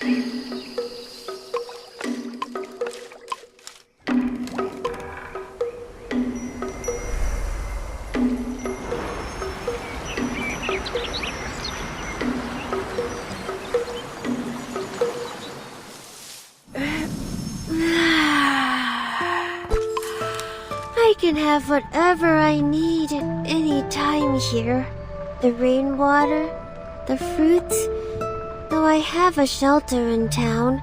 I can have whatever I need at any time here. The rainwater, the fruits. Though I have a shelter in town,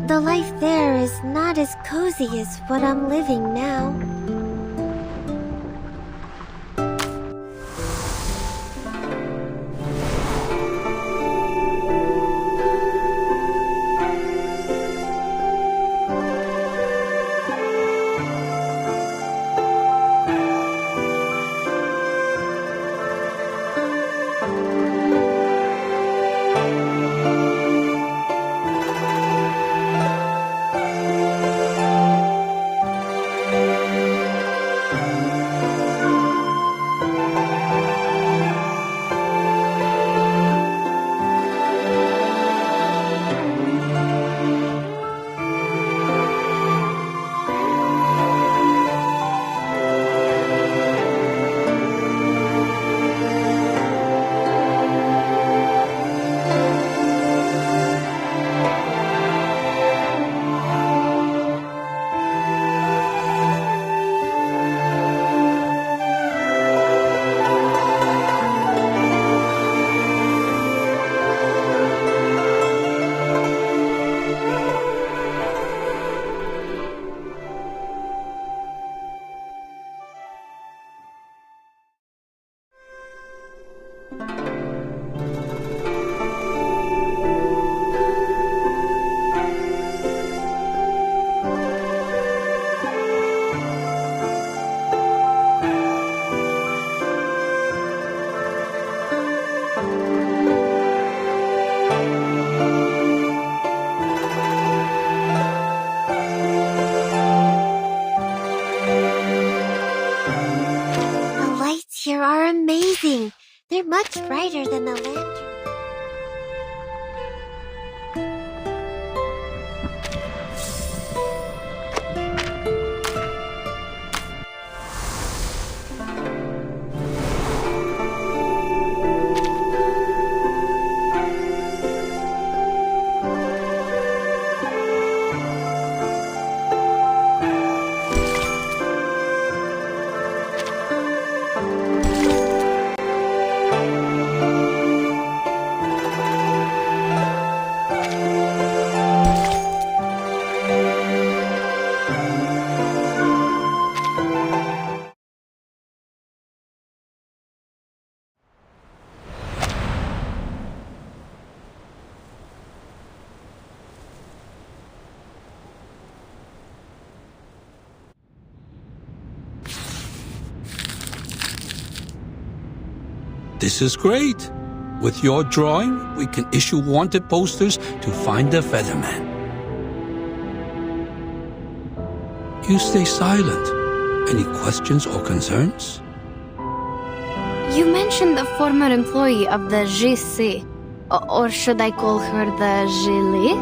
the life there is not as cozy as what I'm living now. Here are amazing. They're much brighter than the lantern. This is great. With your drawing, we can issue wanted posters to find the Featherman. You stay silent. Any questions or concerns? You mentioned the former employee of the JC, or should I call her the Jili?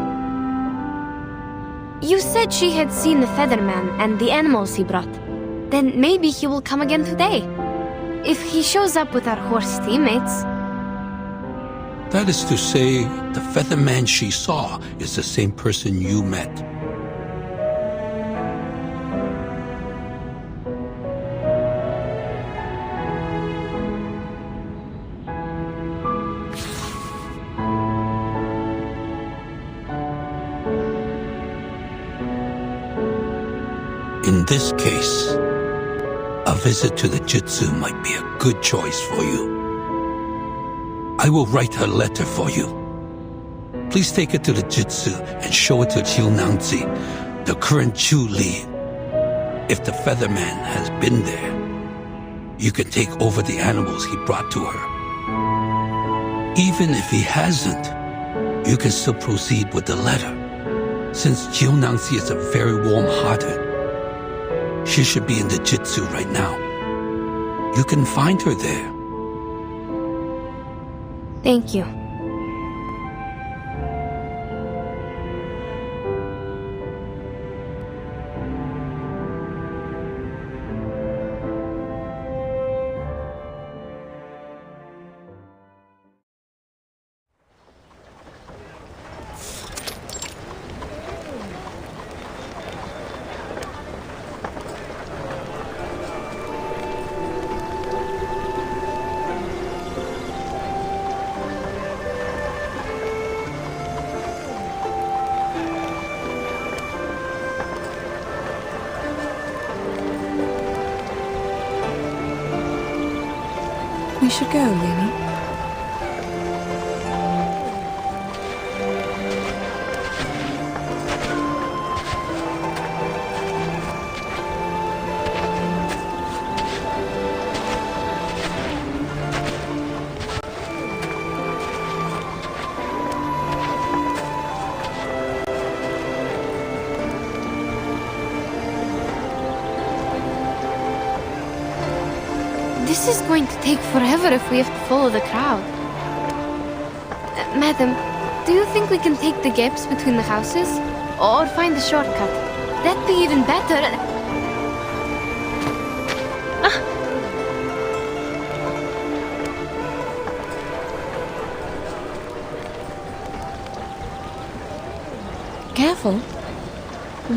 You said she had seen the Featherman and the animals he brought. Then maybe he will come again today. If he shows up with our horse teammates. That is to say, the Featherman she saw is the same person you met. In this case, a visit to the Jitsu might be a good choice for you. I will write her letter for you. Please take it to the Jitsu and show it to Jiunangzi, the current Chu lead. If the Featherman has been there, you can take over the animals he brought to her. Even if he hasn't, you can still proceed with the letter. Since Jiunangzi is a very warm-hearted, she should be in the Jitsu right now. You can find her there. Thank you. we should go, Yenny. This is going to take forever if we have to follow the crowd. Madam, do you think we can take the gaps between the houses? Or find a shortcut? That'd be even better. Careful.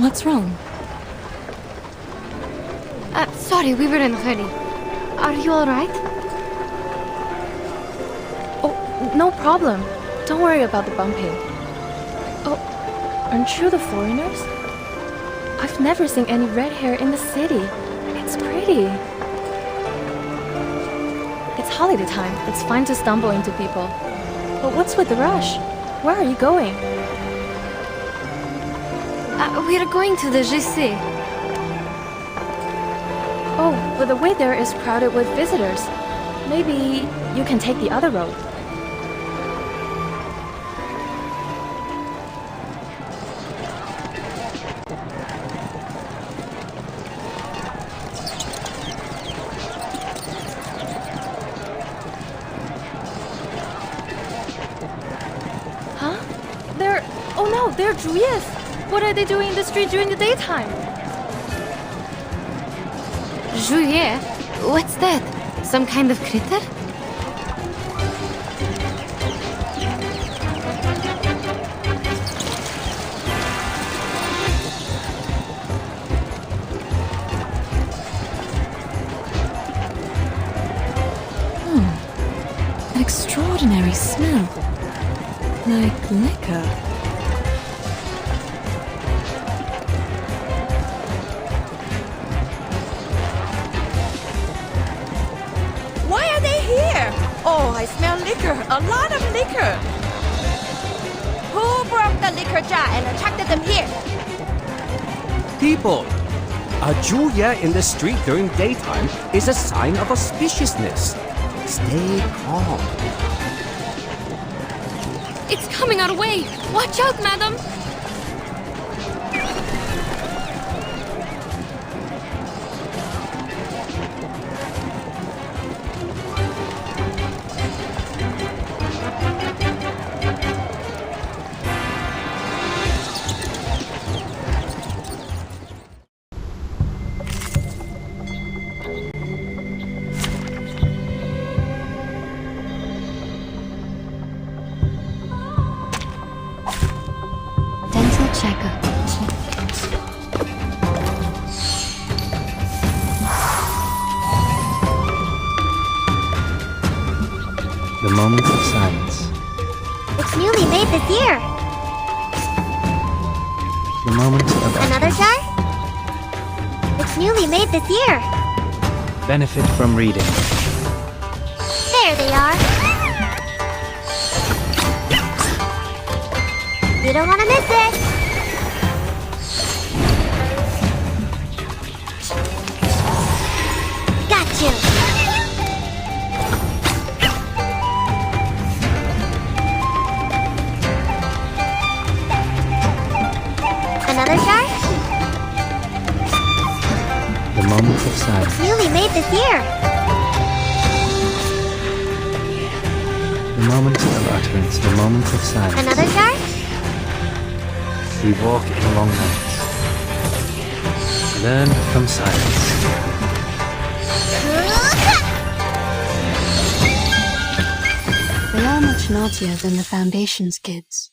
What's wrong? Sorry, we were in a hurry. Are you alright? Oh, no problem. Don't worry about the bumping. Oh, aren't you the foreigners? I've never seen any red hair in the city. It's pretty. It's holiday time. It's fine to stumble into people. But what's with the rush? Where are you going? We're going to the JC. Oh, but the way there is crowded with visitors. Maybe you can take the other road. Huh? Oh no, they're Zhuyes! What are they doing in the street during the daytime? Juillet? What's that? Some kind of critter? An extraordinary smell. Like liquor. Oh, I smell liquor. A lot of liquor. Who broke the liquor jar and attracted them here? People, a Julia in the street during daytime is a sign of auspiciousness. Stay calm. It's coming our way! Watch out, madam! Checkup. The moment of silence. It's newly made this year. The moment of Another jar? It's newly made this year. benefit from reading. There they are. You don't want to miss it. Got you. Another jar? The moment of silence. Newly made this year. The moment of utterance. The moment of silence. Another jar? We walk in long nights. Learn from silence. They are much naughtier than the Foundation's kids.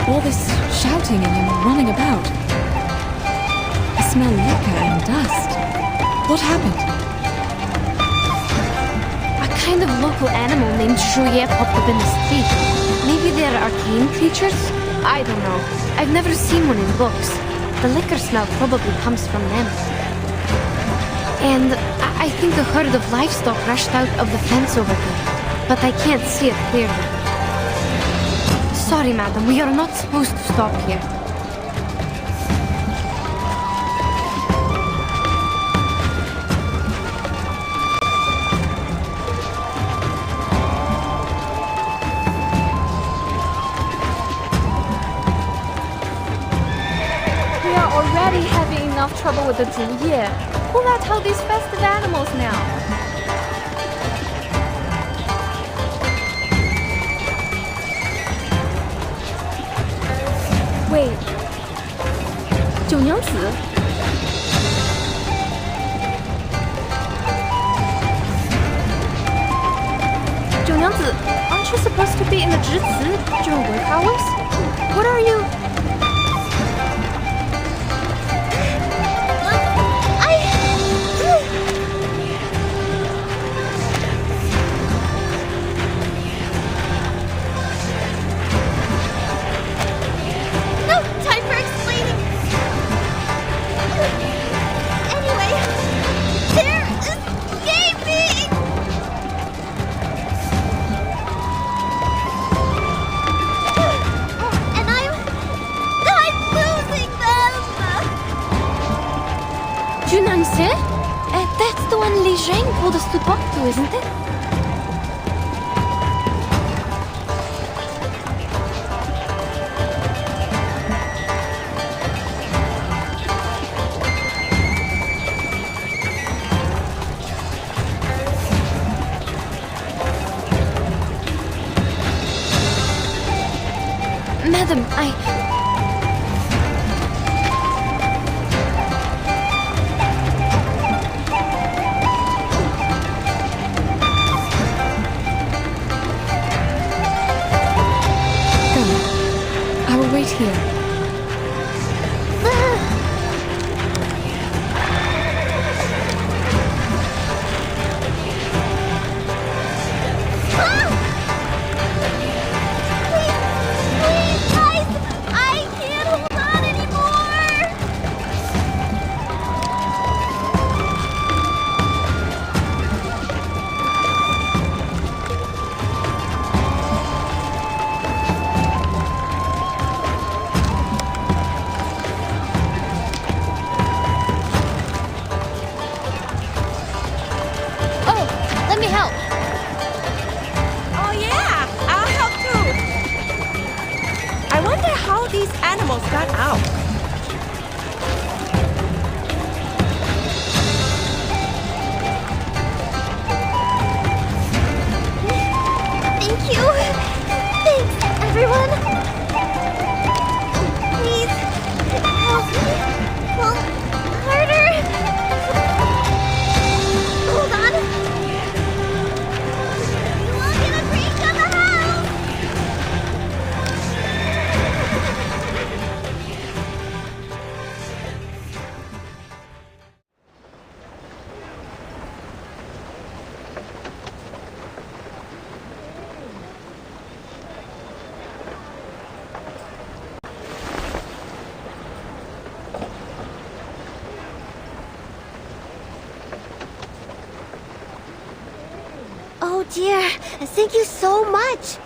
All this shouting and running about. I smell liquor and dust. What happened? A kind of local animal named Shuori popped up in the street. Maybe they're arcane creatures? I don't know. I've never seen one in books. The liquor smell probably comes from them. And I think a herd of livestock rushed out of the fence over there, but I can't see it clearly. Sorry, madam, we are not supposed to stop here. We are already having enough trouble with the Zhuye. Who let out these festive animals now? Wait. 九娘子? Aren't you supposed to be in the Zhici during work hours? What are you? That's the one Li Zhang told us to talk to, isn't it? Madam, Wait here. Got out. Thank you. Thanks, everyone. Please help me pull harder. Hold on. You won't get a break on the house. Oh dear, thank you so much.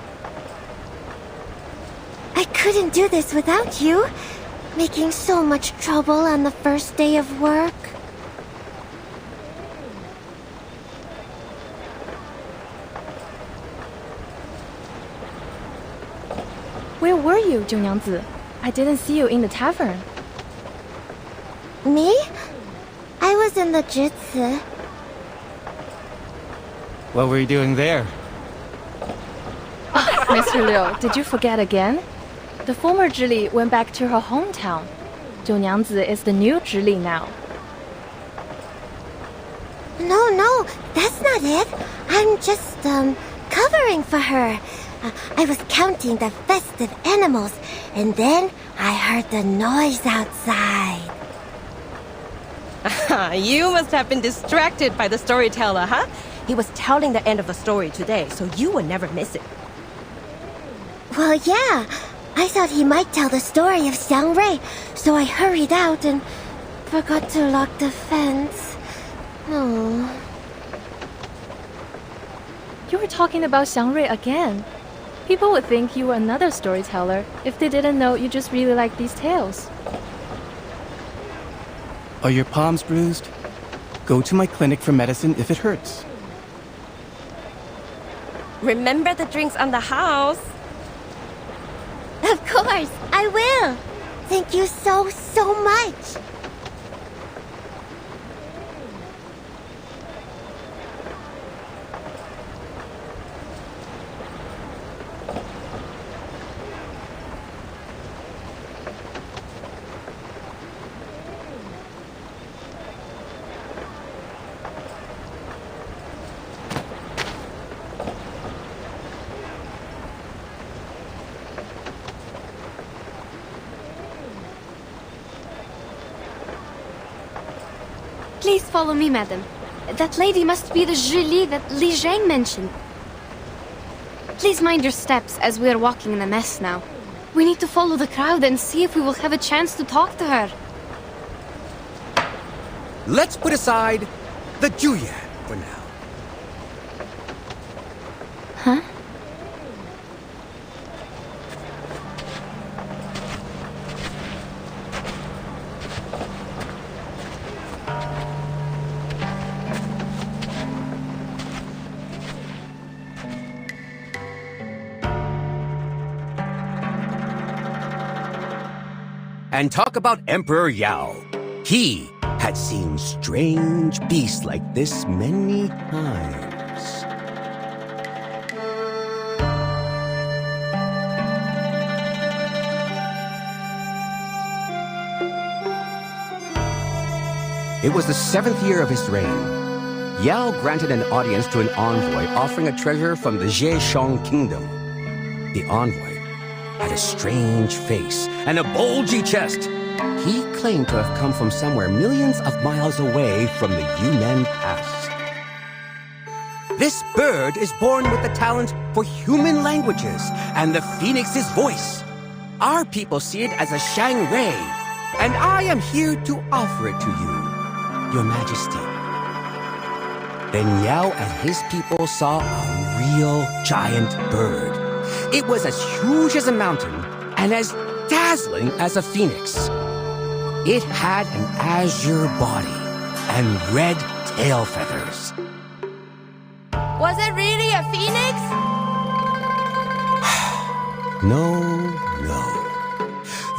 I couldn't do this without you, making so much trouble on the first day of work. Where were you, 九娘子? I didn't see you in the tavern. Me? I was in the Zhici. What were you doing there? Mr. Liu, did you forget again? The former Zhili went back to her hometown. 九娘子 is the new Zhili now. No, that's not it. I'm just, covering for her. I was counting the festive animals, and then I heard the noise outside. You must have been distracted by the storyteller, huh? He was telling the end of the story today, so you would never miss it. Well, yeah. I thought he might tell the story of Xiangrui, so I hurried out and forgot to lock the fence. Oh. You were talking about Xiangrui again. People would think you were another storyteller if they didn't know you just really like these tales. Are your palms bruised? Go to my clinic for medicine if it hurts. Remember the drinks on the house. Of course, I will. Thank you so much. Please follow me, madam. That lady must be the Julie that Li Zhang mentioned. Please mind your steps as we are walking in a mess now. We need to follow the crowd and see if we will have a chance to talk to her. Let's put aside the Jiu for now. Huh? And talk about Emperor Yao. He had seen strange beasts like this many times. It was the 7th year of his reign. Yao granted an audience to an envoy offering a treasure from the Zhejiang kingdom. The envoy had a strange face and a bulgy chest. He claimed to have come from somewhere millions of miles away from the Yunnan Pass. This bird is born with the talent for human languages and the phoenix's voice. Our people see it as a Shangri, and I am here to offer it to you, Your Majesty. Then Yao and his people saw a real giant bird. It was as huge as a mountain and as dazzling as a phoenix. It had an azure body and red tail feathers. Was it really a phoenix? No.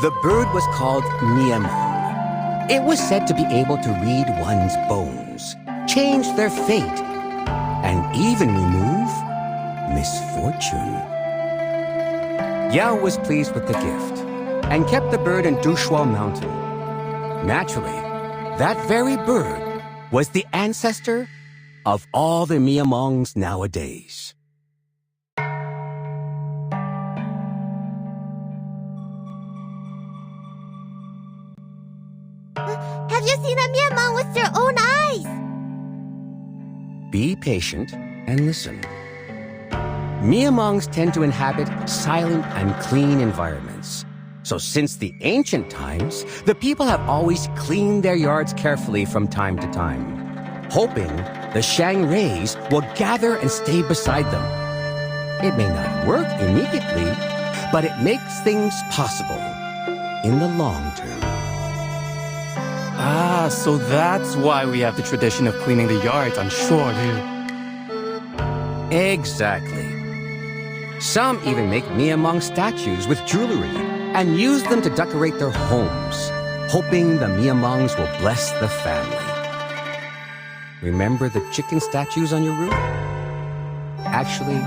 The bird was called Miamon. It was said to be able to read one's bones, change their fate, and even remove misfortune. Yao was pleased with the gift and kept the bird in Dushuo Mountain. Naturally, that very bird was the ancestor of all the Miamongs nowadays. Have you seen a Miamong with your own eyes? Be patient and listen. Miamongs tend to inhabit silent and clean environments. So since the ancient times, the people have always cleaned their yards carefully from time to time, hoping the Shangris will gather and stay beside them. It may not work immediately, but it makes things possible in the long term. Ah, so that's why we have the tradition of cleaning the yards on Shuori. Exactly. Some even make Miamong statues with jewelry and use them to decorate their homes, hoping the Miamongs will bless the family. Remember the chicken statues on your roof? Actually,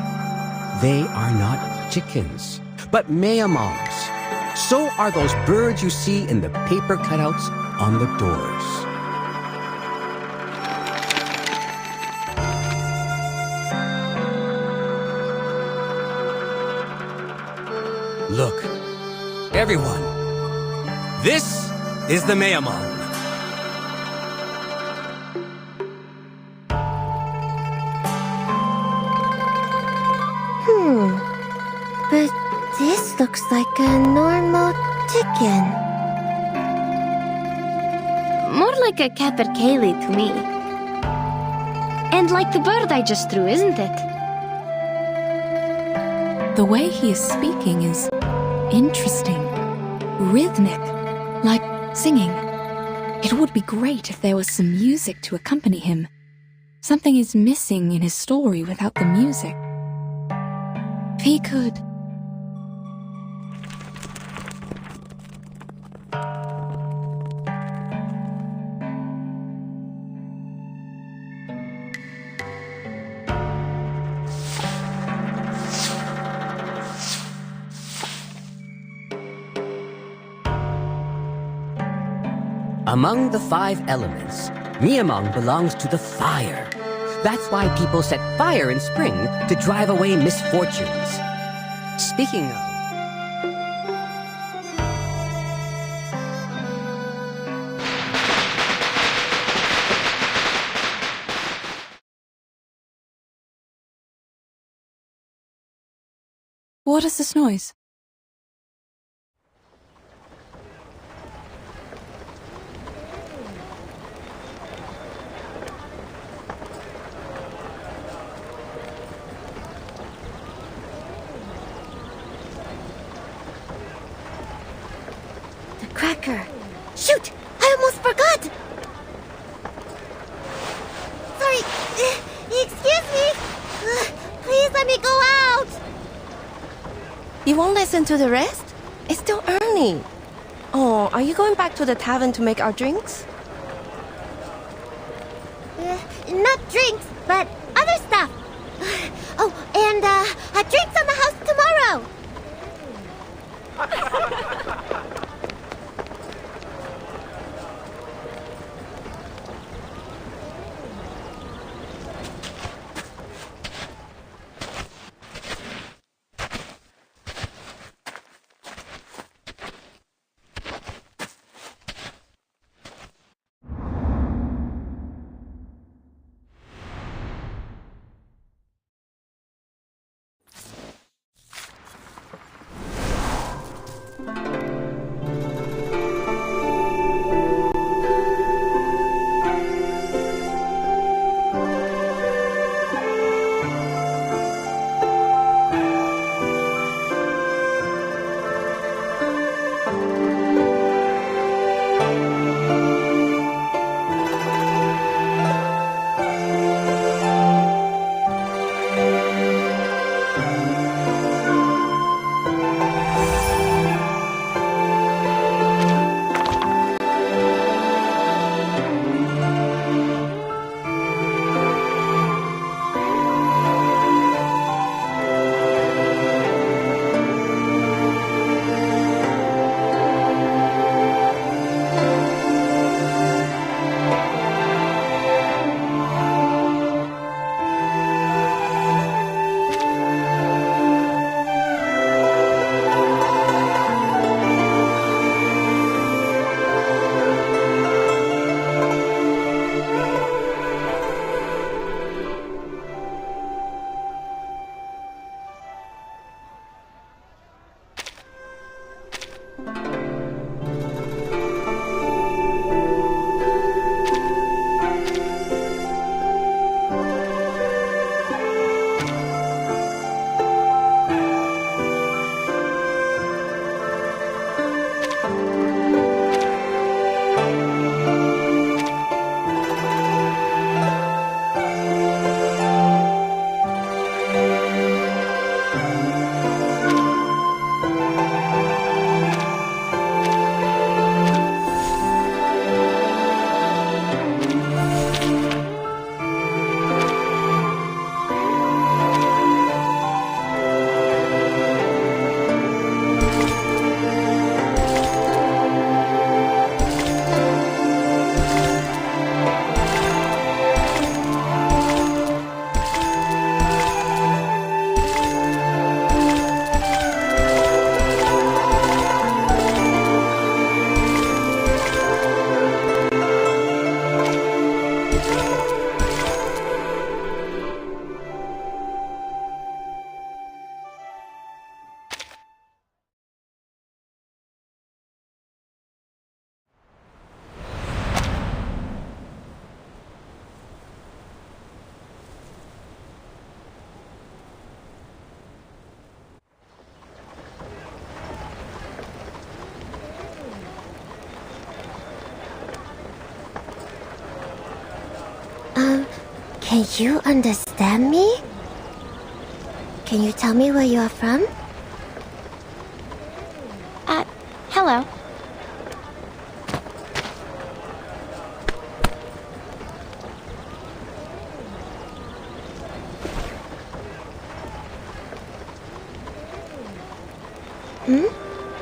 they are not chickens, but Miamongs. So are those birds you see in the paper cutouts on the doors. Look, everyone, this is the Mayamon. But this looks like a normal chicken. More like a capercaillie to me. And like the bird I just threw, isn't it? The way he is speaking is interesting, rhythmic, like singing. It would be great if there was some music to accompany him. Something is missing in his story without the music. If he could... Among the 5 elements, Miyamong belongs to the fire. That's why people set fire in spring to drive away misfortunes. Speaking of... What is this noise? Cracker. Shoot! I almost forgot! Sorry. Excuse me. Please let me go out. You won't listen to the rest? It's still early. Oh, are you going back to the tavern to make our drinks? Not drinks, but other stuff. Oh, and drinks on the house tomorrow. Can you understand me? Can you tell me where you are from? Hello.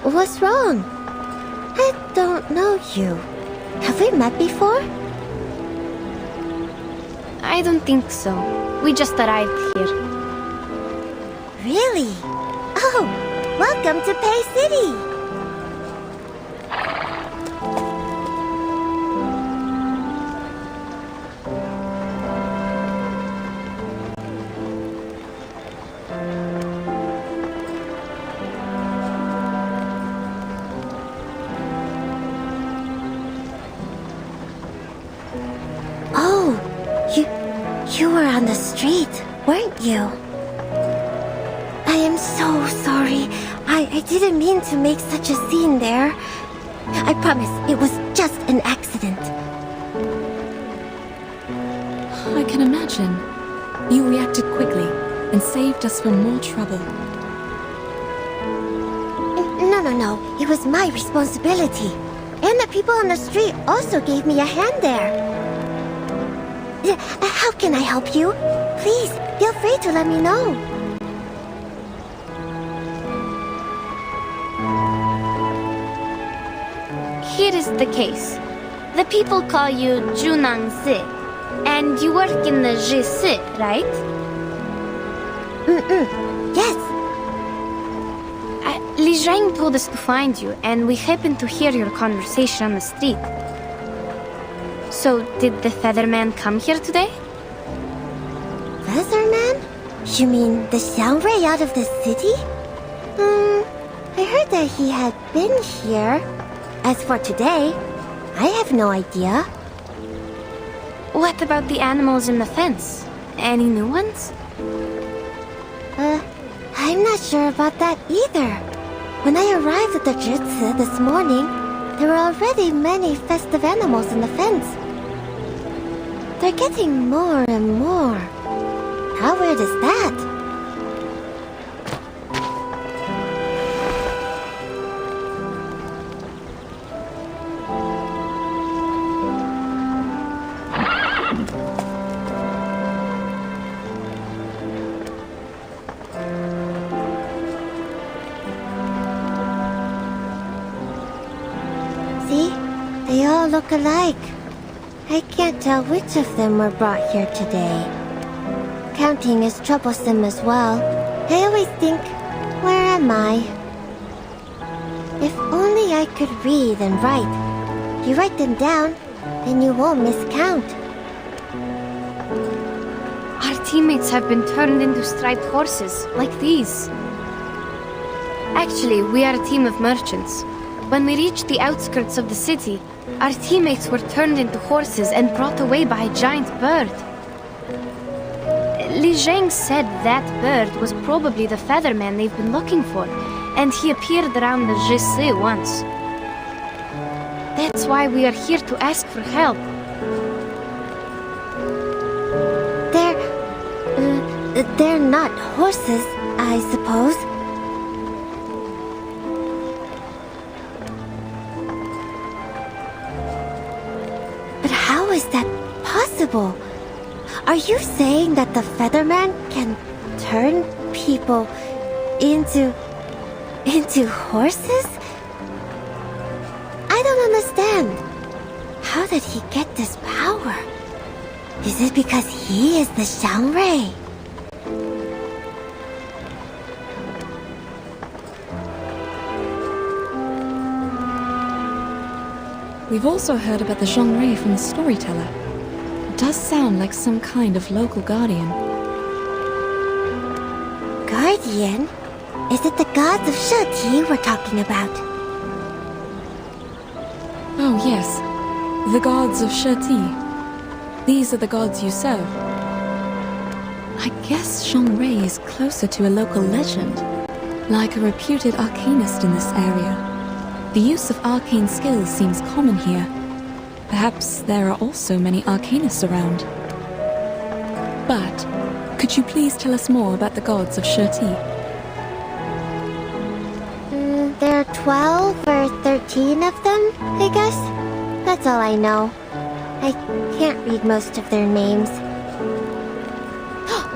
What's wrong? I don't know you. Have we met before? I don't think so. We just arrived here. Really? Oh, welcome to Pei City! Oh, you were on the street, weren't you? I am so sorry. I didn't mean to make such a scene there. I promise it was just an accident. I can imagine. You reacted quickly and saved us from more trouble. No. It was my responsibility. And the people on the street also gave me a hand there. How can I help you? Please, feel free to let me know. Here is the case. The people call you Junangzi, and you work in the Jisi, right? Yes. Li Zhang told us to find you, and we happened to hear your conversation on the street. So, did the Featherman come here today? Featherman? You mean the Xiangrui out of the city? I heard that he had been here. As for today, I have no idea. What about the animals in the fence? Any new ones? I'm not sure about that either. When I arrived at the Jutsu this morning, there were already many festive animals in the fence. They're getting more and more. How weird is that? See? They all look alike. I can't tell which of them were brought here today. Counting is troublesome as well. I always think, where am I? If only I could read and write. You write them down, then you won't miscount. Our teammates have been turned into striped horses, like these. Actually, we are a team of merchants. When we reached the outskirts of the city, our teammates were turned into horses and brought away by a giant bird. Li Zhang said that bird was probably the Featherman they've been looking for, and he appeared around the Jisi once. That's why we are here to ask for help. They're not horses, I suppose. But how is that possible? Are you saying that the Featherman can turn people into horses? I don't understand. How did he get this power? Is it because he is the Xiangrui? We've also heard about the Xiangrui from the storyteller. It does sound like some kind of local guardian. Guardian? Is it the gods of Sheti we're talking about? Oh yes, the gods of Sheti. These are the gods you serve. I guess Xiangrui is closer to a local legend, like a reputed arcanist in this area. The use of arcane skills seems common here. Perhaps there are also many arcanists around. But could you please tell us more about the gods of Shuori? There are 12 or 13 of them, I guess. That's all I know. I can't read most of their names.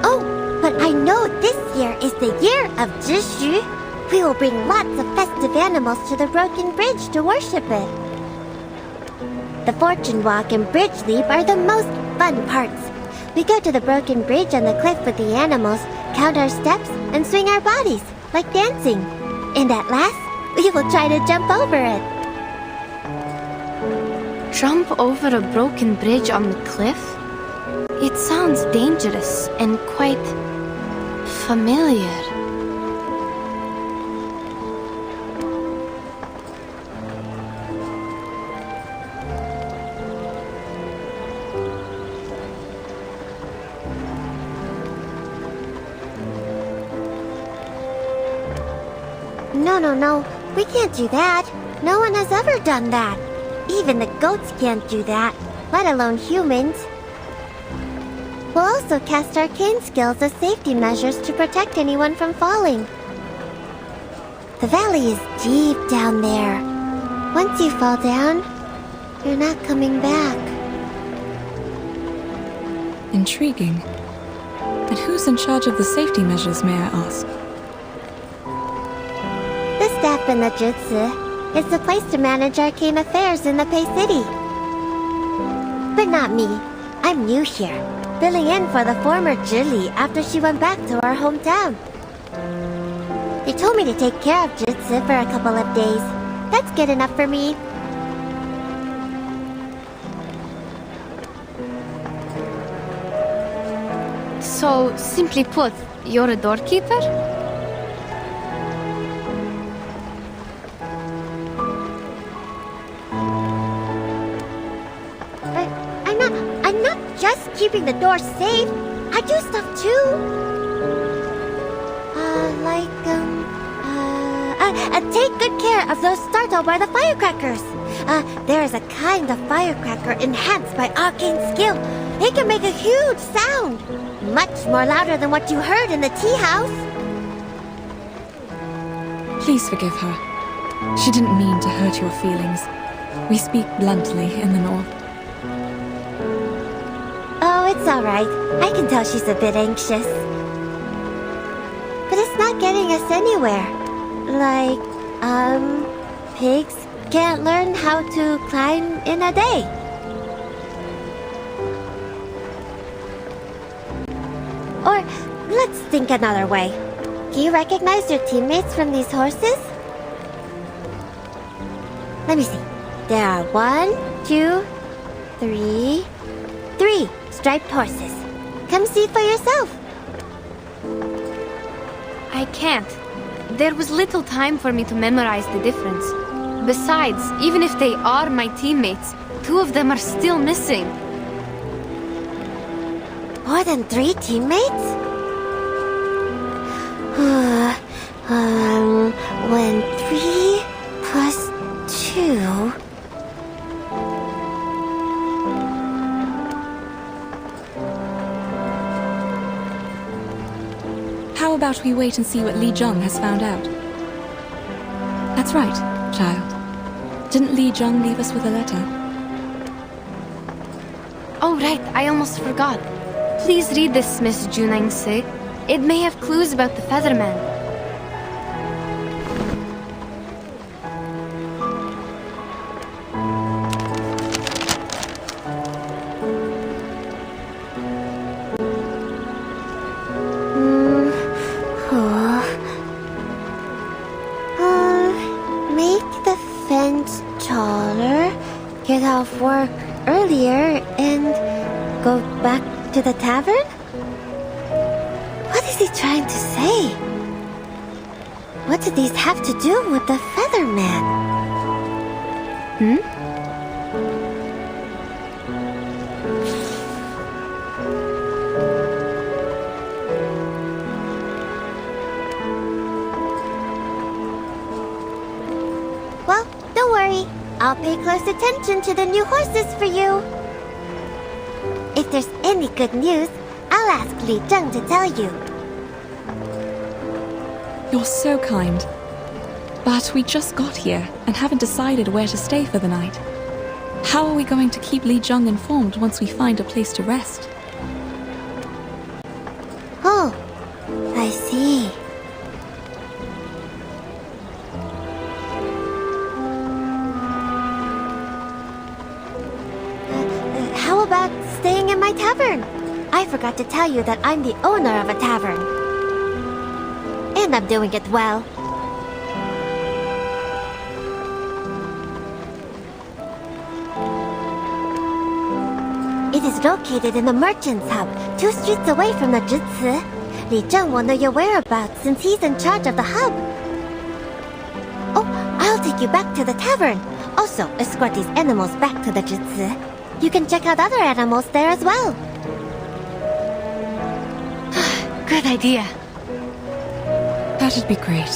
Oh, but I know this year is the year of Lùshu. We will bring lots of festive animals to the broken bridge to worship it. The fortune walk and bridge leap are the most fun parts. We go to the broken bridge on the cliff with the animals, count our steps, and swing our bodies, like dancing. And at last, we will try to jump over it. Jump over a broken bridge on the cliff? It sounds dangerous and quite familiar. No. We can't do that. No one has ever done that. Even the goats can't do that, let alone humans. We'll also cast arcane skills as safety measures to protect anyone from falling. The valley is deep down there. Once you fall down, you're not coming back. Intriguing. But who's in charge of the safety measures, may I ask? The staff in the Jutsu is the place to manage arcane affairs in the Pei City. But not me. I'm new here, filling in for the former Julie after she went back to our hometown. They told me to take care of Jutsu for a couple of days. That's good enough for me. So, simply put, you're a doorkeeper? I'm not just keeping the door safe. I do stuff too. Take good care of those startled by the firecrackers. There is a kind of firecracker enhanced by arcane skill. It can make a huge sound, much more louder than what you heard in the tea house. Please forgive her. She didn't mean to hurt your feelings. We speak bluntly in the north. Oh, it's all right. I can tell she's a bit anxious. But it's not getting us anywhere. Pigs can't learn how to climb in a day. Or, let's think another way. Do you recognize your teammates from these horses? Let me see. There are 1, 2, 3 striped horses. Come see for yourself. I can't. There was little time for me to memorize the difference. Besides, even if they are my teammates, 2 of them are still missing. More than 3 teammates? When 3 plus 2... How about we wait and see what Li Zhong has found out? That's right, child. Didn't Li Zhong leave us with a letter? Oh, right, I almost forgot. Please read this, Miss Junangse. It may have clues about the Featherman. Get off work earlier and go back to the tavern? What is he trying to say? What do these have to do with the Featherman? Well, don't worry. I'll pay close attention to the new horses for you. If there's any good news, I'll I'll ask Li Zheng to tell you. You're so kind. But we just got here and haven't decided where to stay for the night. How are we going to keep Li Zheng informed once we find a place to rest? Oh, I see. How about staying in my tavern? I forgot to tell you that I'm the owner of a tavern. And I'm doing it well. It is located in the Merchant's Hub, 2 streets away from the Zhici. Li Zheng will know your whereabouts since he's in charge of the hub. Oh, I'll take you back to the tavern. Also, escort these animals back to the Zhici. You can check out other animals there as well. Good idea. That'd be great.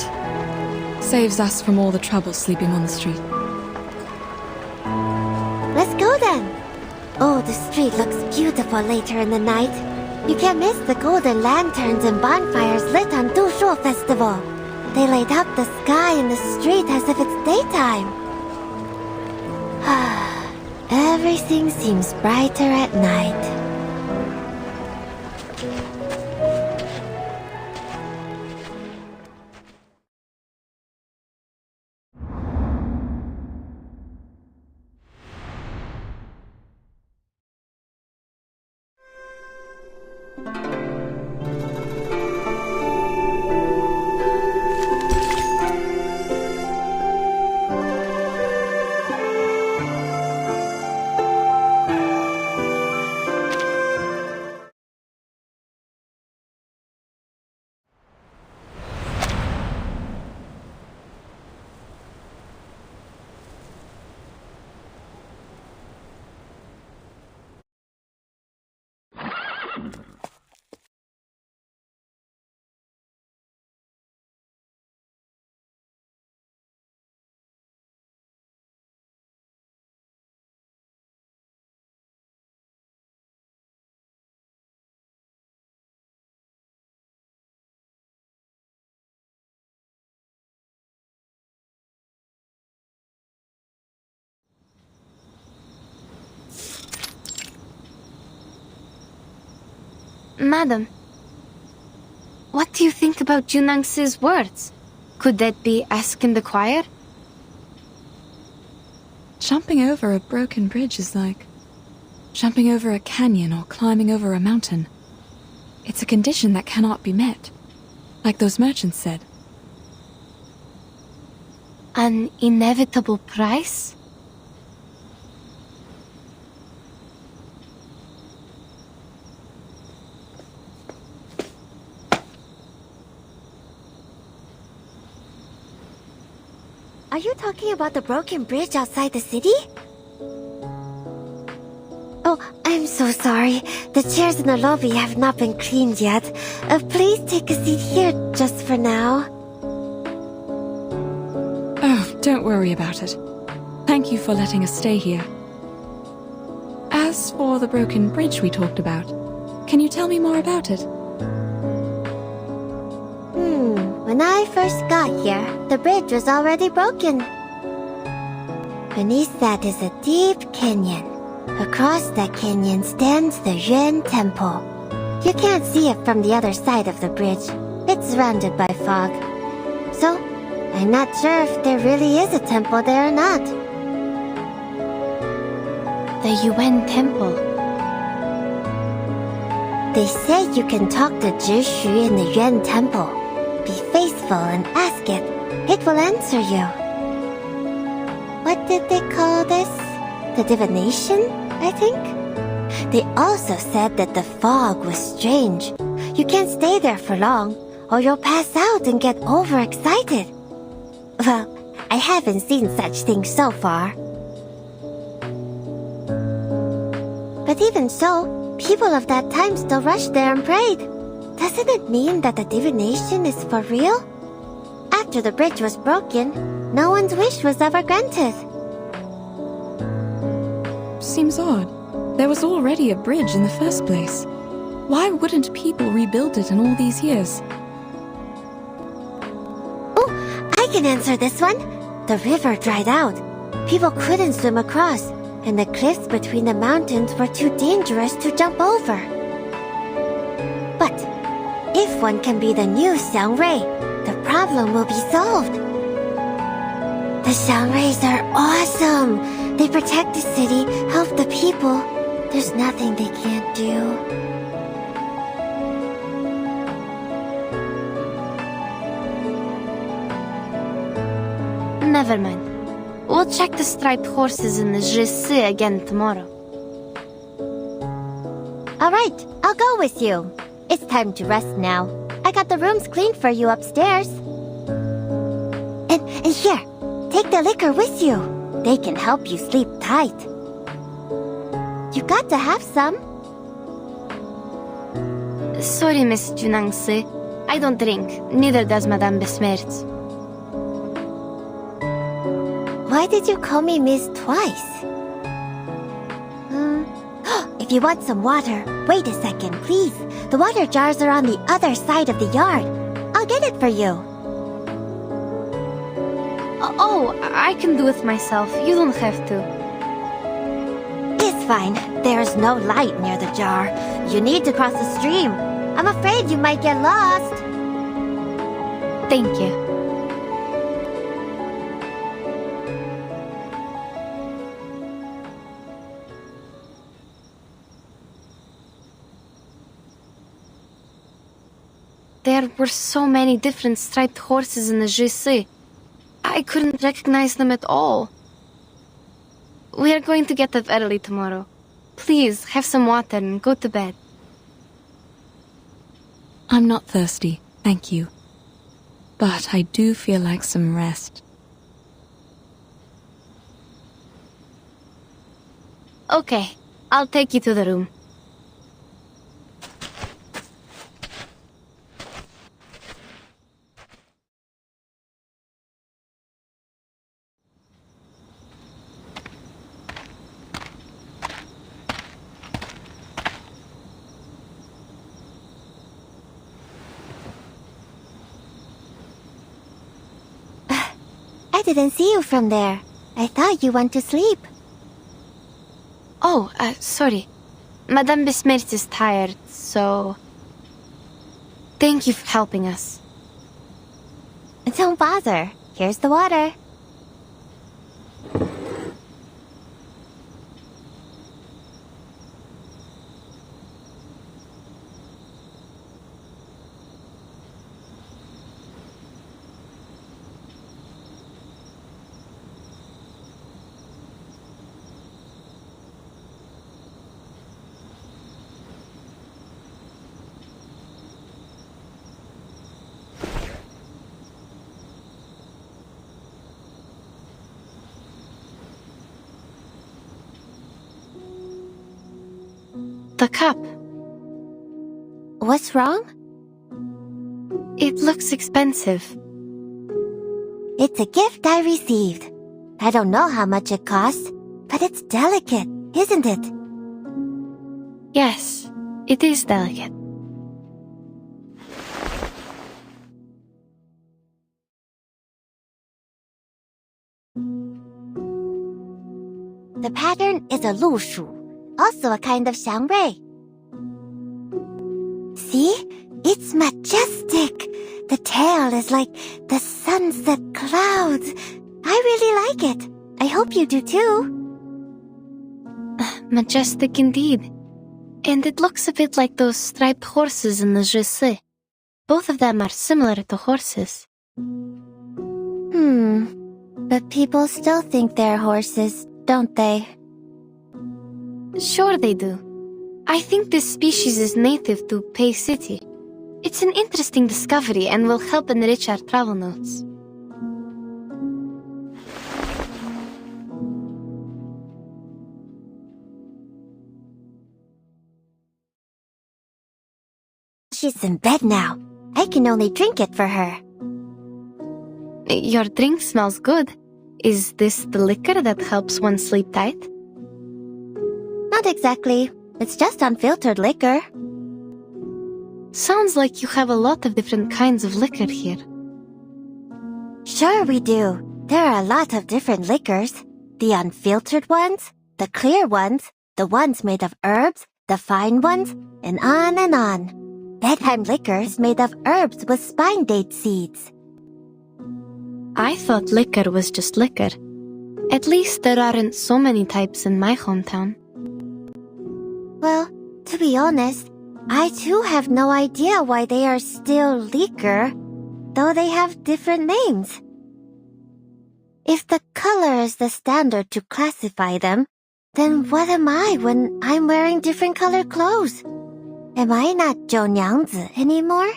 Saves us from all the trouble sleeping on the street. Let's go then. Oh, the street looks beautiful later in the night. You can't miss the golden lanterns and bonfires lit on Lùshu Festival. They light up the sky and the street as if it's daytime. Everything seems brighter at night. Madam, what do you think about Junang's words? Could that be ask in the choir? Jumping over a broken bridge is like jumping over a canyon or climbing over a mountain. It's a condition that cannot be met, like those merchants said. An inevitable price? Are you talking about the broken bridge outside the city? Oh, I'm so sorry. The chairs in the lobby have not been cleaned yet. Please take a seat here just for now. Oh, don't worry about it. Thank you for letting us stay here. As for the broken bridge we talked about, can you tell me more about it? When I first got here, the bridge was already broken. Beneath that is a deep canyon. Across that canyon stands the Yuan Temple. You can't see it from the other side of the bridge. It's surrounded by fog. So, I'm not sure if there really is a temple there or not. The Yuan Temple. They say you can talk to Zhishu in the Yuan Temple. Be faithful and ask it. It will answer you. What did they call this? The divination, I think? They also said that the fog was strange. You can't stay there for long, or you'll pass out and get overexcited. Well, I haven't seen such things so far. But even so, people of that time still rushed there and prayed. Doesn't it mean that the divination is for real? After the bridge was broken, no one's wish was ever granted. Seems odd. There was already a bridge in the first place. Why wouldn't people rebuild it in all these years? Oh, I can answer this one. The river dried out. People couldn't swim across, and the cliffs between the mountains were too dangerous to jump over. But if one can be the new Xiangrui, the problem will be solved. The Xiangruis are awesome. They protect the city, help the people. There's nothing they can't do. Never mind. We'll check the striped horses in the zoelski again tomorrow. Alright, I'll go with you. It's time to rest now. I got the rooms cleaned for you upstairs. And here, take the liquor with you. They can help you sleep tight. You got to have some. Sorry, Miss Junangsi. I don't drink. Neither does Madame Besmertz. Why did you call me Miss twice? If you want some water, wait a second, please. The water jars are on the other side of the yard. I'll get it for you. Oh, I can do it myself. You don't have to. It's fine. There's no light near the jar. You need to cross the stream. I'm afraid you might get lost. Thank you. There were so many different striped horses in the zoelski. I couldn't recognize them at all. We are going to get up early tomorrow. Please, have some water and go to bed. I'm not thirsty, thank you. But I do feel like some rest. Okay, I'll take you to the room. I didn't see you from there. I thought you went to sleep. Oh, sorry. Madame Besmertz is tired, so... Thank you for helping us. Don't bother. Here's the water. The cup. What's wrong? It looks expensive. It's a gift I received. I don't know how much it costs, but it's delicate, isn't it? Yes, it is delicate. The pattern is a Lùshu, also a kind of Xiangrui. See? It's majestic. The tail is like the sunset clouds. I really like it. I hope you do too. Majestic indeed. And it looks a bit like those striped horses in the zoelski. Both of them are similar to horses. But people still think they're horses, don't they? Sure they do. I think this species is native to Pei City. It's an interesting discovery and will help enrich our travel notes. She's in bed now. I can only drink it for her. Your drink smells good. Is this the liquor that helps one sleep tight? Not exactly. It's just unfiltered liquor. Sounds like you have a lot of different kinds of liquor here. Sure we do. There are a lot of different liquors. The unfiltered ones, the clear ones, the ones made of herbs, the fine ones, and on and on. Bedtime liquors made of herbs with spine date seeds. I thought liquor was just liquor. At least there aren't so many types in my hometown. Well, to be honest, I too have no idea why they are still liquor, though they have different names. If the color is the standard to classify them, then what am I when I'm wearing different colored clothes? Am I not 九娘子 anymore?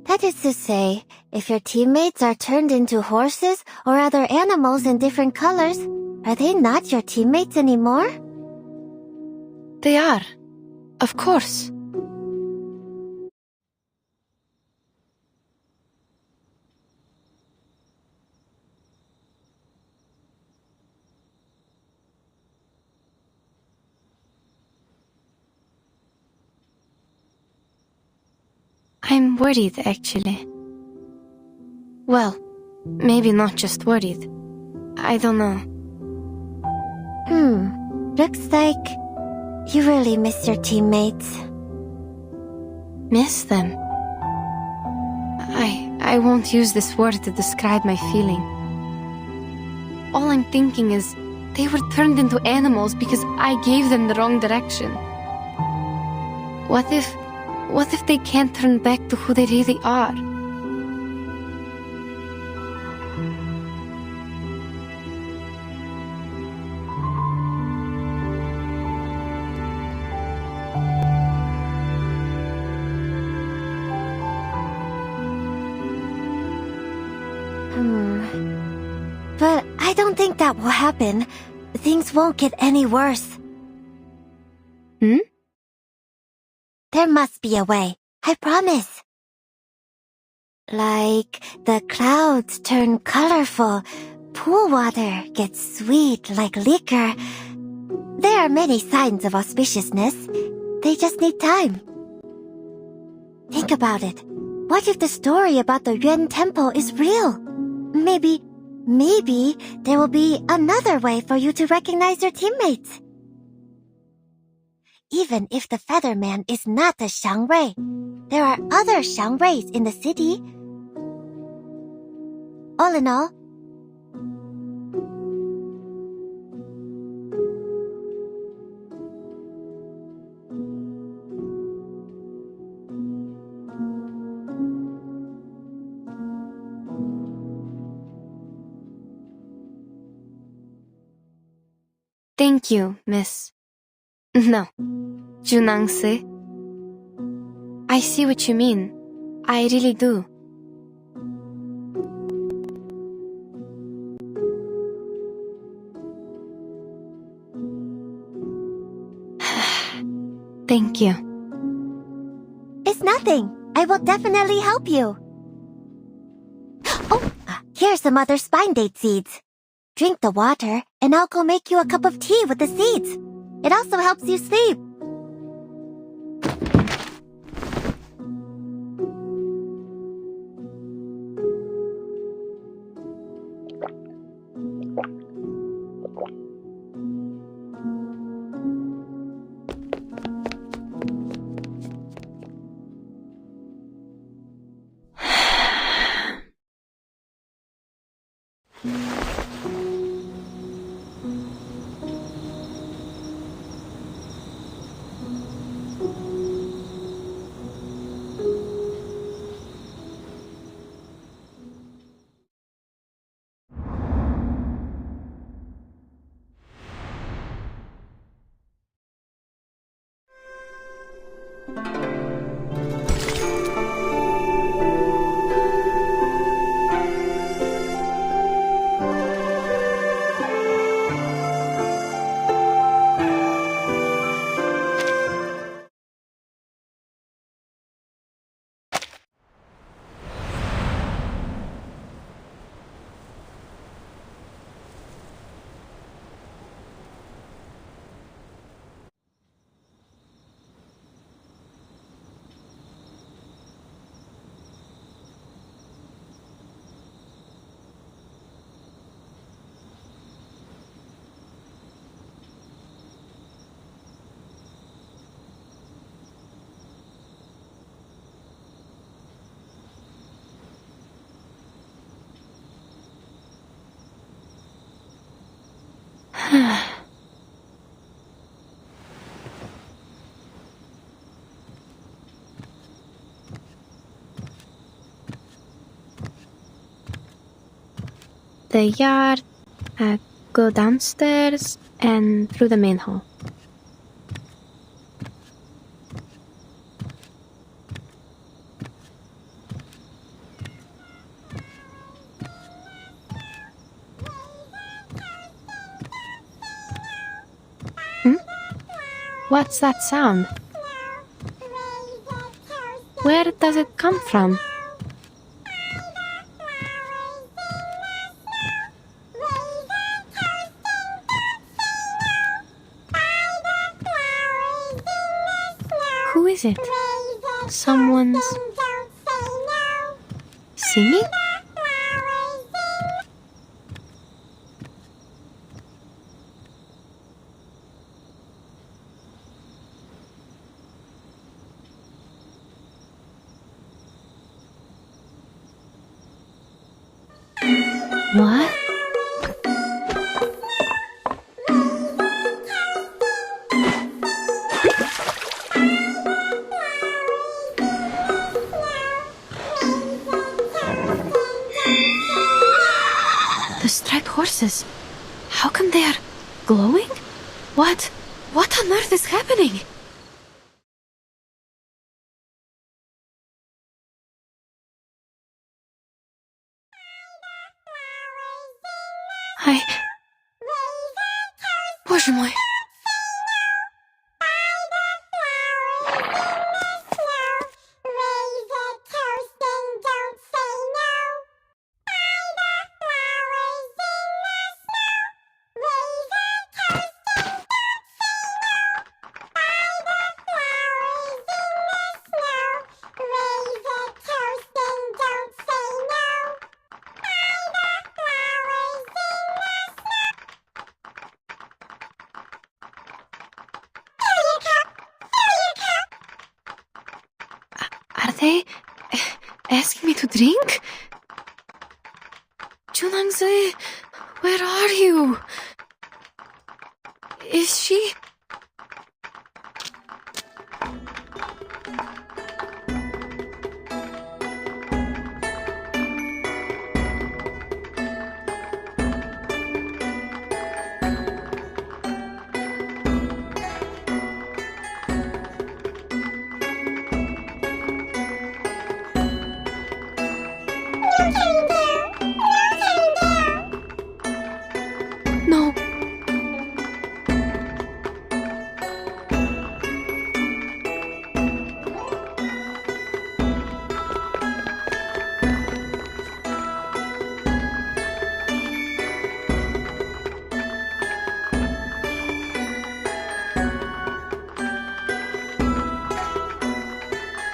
That is to say, if your teammates are turned into horses or other animals in different colors, are they not your teammates anymore? They are. Of course. I'm worried, actually. Well, maybe not just worried. I don't know. Looks like you really miss your teammates. Miss them? I won't use this word to describe my feeling. All I'm thinking is they were turned into animals because I gave them the wrong direction. What if they can't turn back to who they really are? But I don't think that will happen. Things won't get any worse. There must be a way, I promise. Like the clouds turn colorful, pool water gets sweet like liquor. There are many signs of auspiciousness. They just need time. Think about it. What if the story about the Yuan Temple is real? Maybe there will be another way for you to recognize your teammates. Even if the Featherman is not a Xiangrui, there are other Xiangruis in the city. All in all, Thank you, Miss. No, Junangse. I see what you mean. I really do. Thank you. it's nothing. I will definitely help you. Oh, here's some other spine date seeds. Drink the water, and I'll go make you a cup of tea with the seeds. It also helps you sleep. The yard, go downstairs and through the main hall. What's that sound? Where does it come from? Who is it? Someone's singing? What? The striped horses. How come they are glowing? What on earth is happening? Боже мой. Are they asking me to drink? Junangzi, where are you? Is she? No.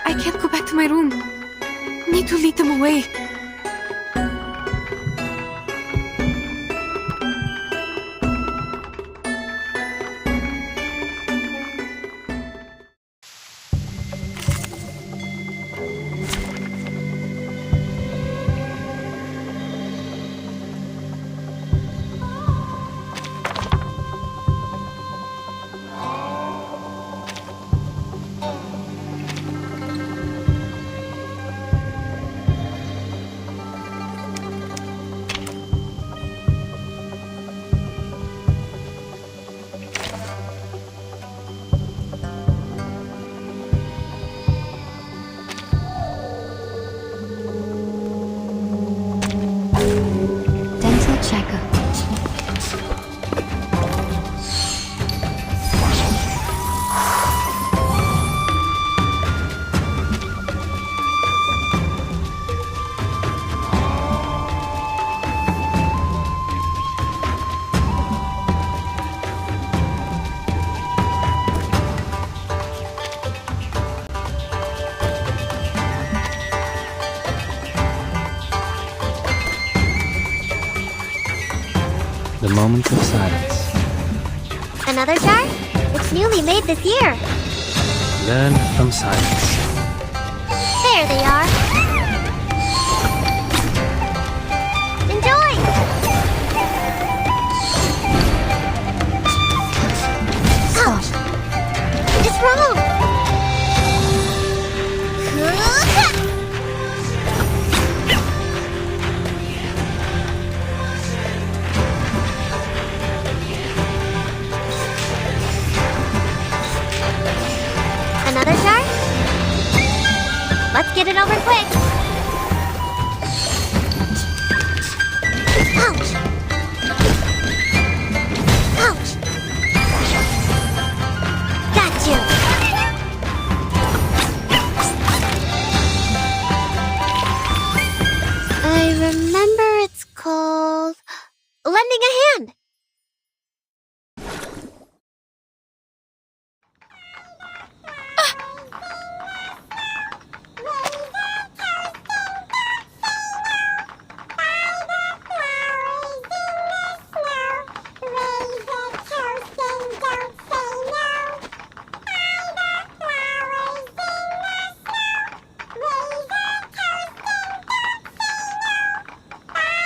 I can't go back to my room. Need to lead them away. Dental checker. The moment of silence. Another jar? It's newly made this year. Learn from silence. There they are. Enjoy! wrong? Another jar? Let's get it over quick. Ouch! Ouch! Got you! I remember it's called lending a hand.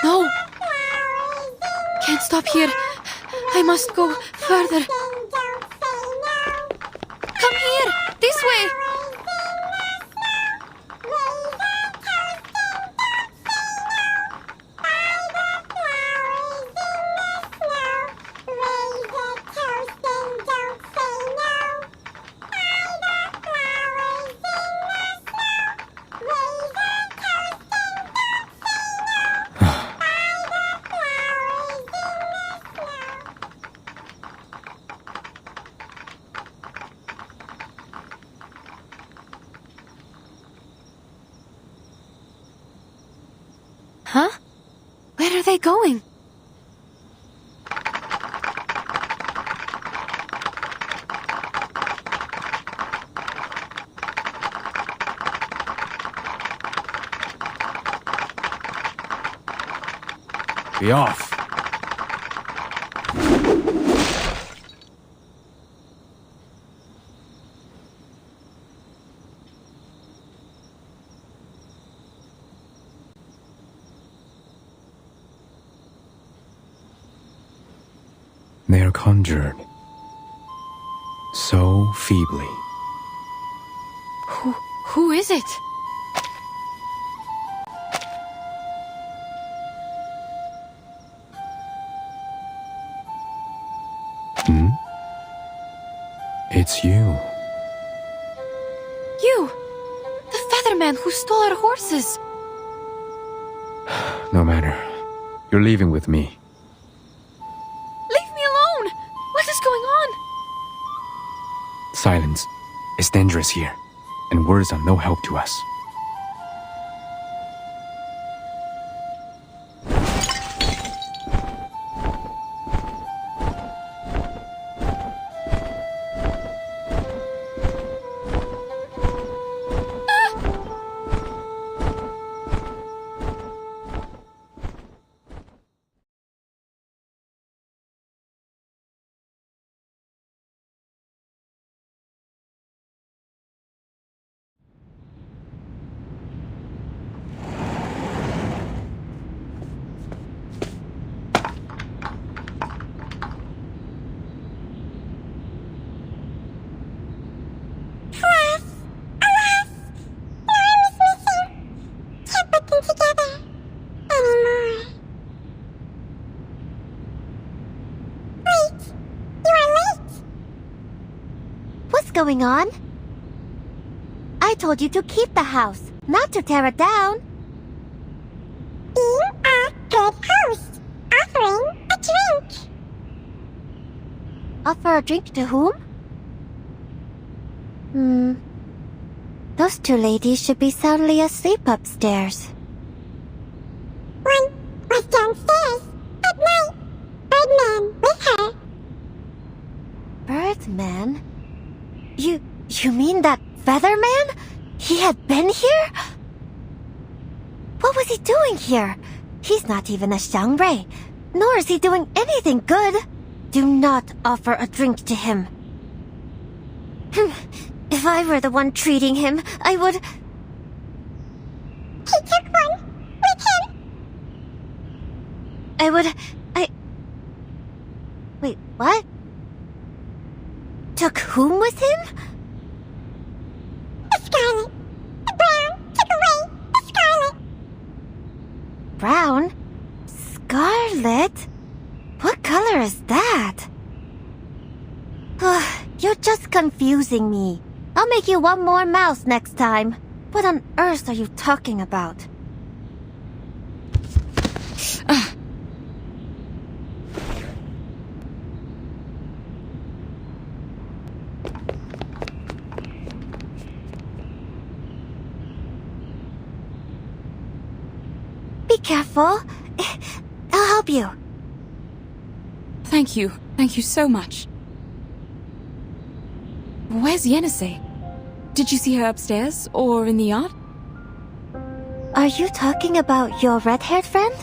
No! Can't stop here. I must go further. Come here! This way! Huh? Where are they going? Be off. They are conjured so feebly. Who is it? It's you. You! The featherman who stole our horses! No matter. You're leaving with me. Leave me alone! What is going on? Silence. It's dangerous here, and words are no help to us. Going on? I told you to keep the house, not to tear it down. Be a good host, offering a drink. Offer a drink to whom? Those two ladies should be soundly asleep upstairs. One was downstairs at night. Birdman with her. Birdman? You mean that featherman? He had been here? What was he doing here? He's not even a Xiangrui, nor is he doing anything good. Do not offer a drink to him. If I were the one treating him, I would... He took one with him. Wait, what? Took whom with him? brown. Scarlet? What color is that? You're just confusing me. I'll make you one more mouse next time. What on earth are you talking about? Be careful. I'll help you. Thank you. Thank you so much. Where's Yenisei? Did you see her upstairs or in the yard? Are you talking about your red-haired friend?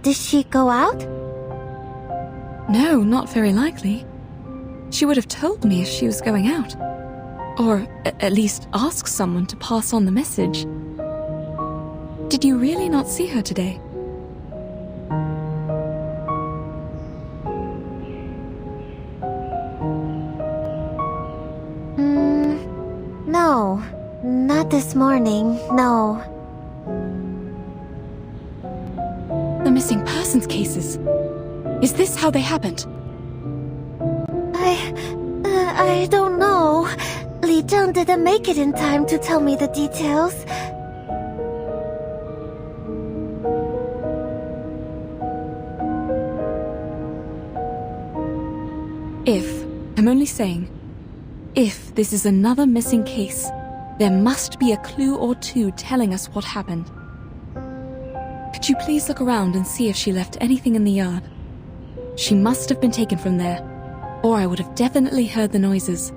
Did she go out? No, not very likely. She would have told me if she was going out. Or at least ask someone to pass on the message. Did you really not see her today? No. Not this morning, no. The missing persons cases. Is this how they happened? I don't know. Li Zheng didn't make it in time to tell me the details. I'm only saying, if this is another missing case, there must be a clue or two telling us what happened. Could you please look around and see if she left anything in the yard? She must have been taken from there, or I would have definitely heard the noises.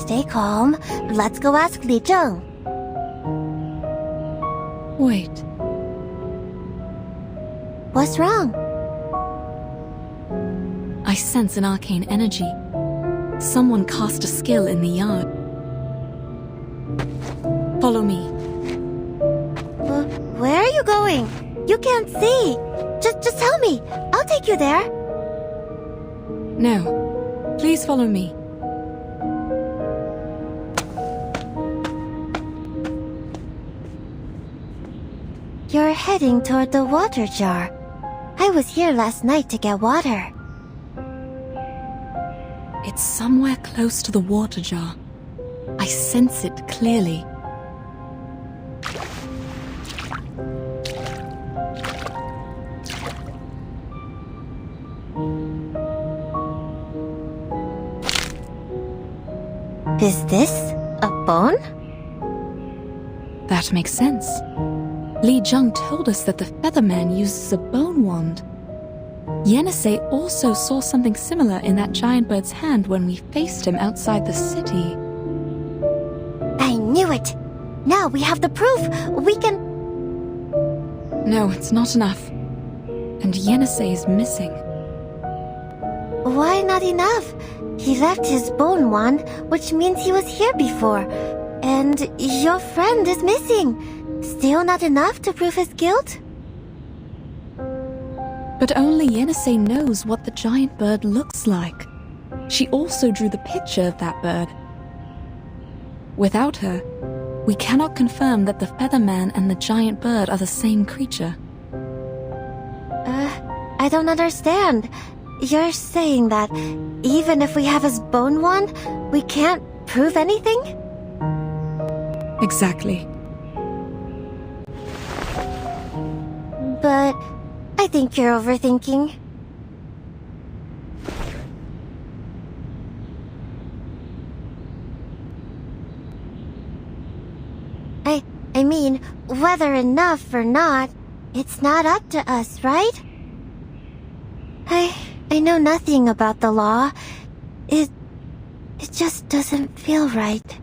Stay calm. Let's go ask Li Zheng. Wait. What's wrong? I sense an arcane energy. Someone cast a skill in the yard. Follow me. Where are you going? You can't see. Just tell me. I'll take you there. No. Please follow me. You're heading toward the water jar. I was here last night to get water. It's somewhere close to the water jar. I sense it clearly. Is this a bone? That makes sense. Li Zheng told us that the Featherman uses a bone wand. Yenisei also saw something similar in that giant bird's hand when we faced him outside the city. I knew it! Now we have the proof! We can... No, it's not enough. And Yenisei is missing. Why not enough? He left his bone wand, which means he was here before. And your friend is missing. Still not enough to prove his guilt? But only Yenisei knows what the giant bird looks like. She also drew the picture of that bird. Without her, we cannot confirm that the Featherman and the giant bird are the same creature. I don't understand. You're saying that even if we have his bone wand, we can't prove anything? Exactly. But I think you're overthinking. I mean, whether enough or not, it's not up to us, right? I know nothing about the law. It just doesn't feel right.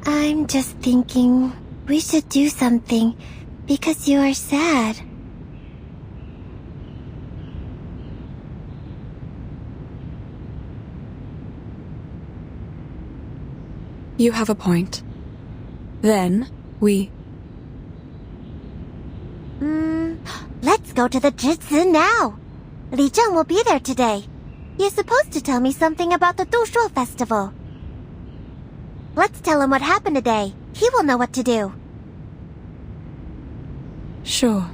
I'm just thinking we should do something because you are sad. You have a point. Then, we Let's go to the Jitsu now. Li Zheng will be there today. He's supposed to tell me something about the Lùshu festival. Let's tell him what happened today. He will know what to do. Sure.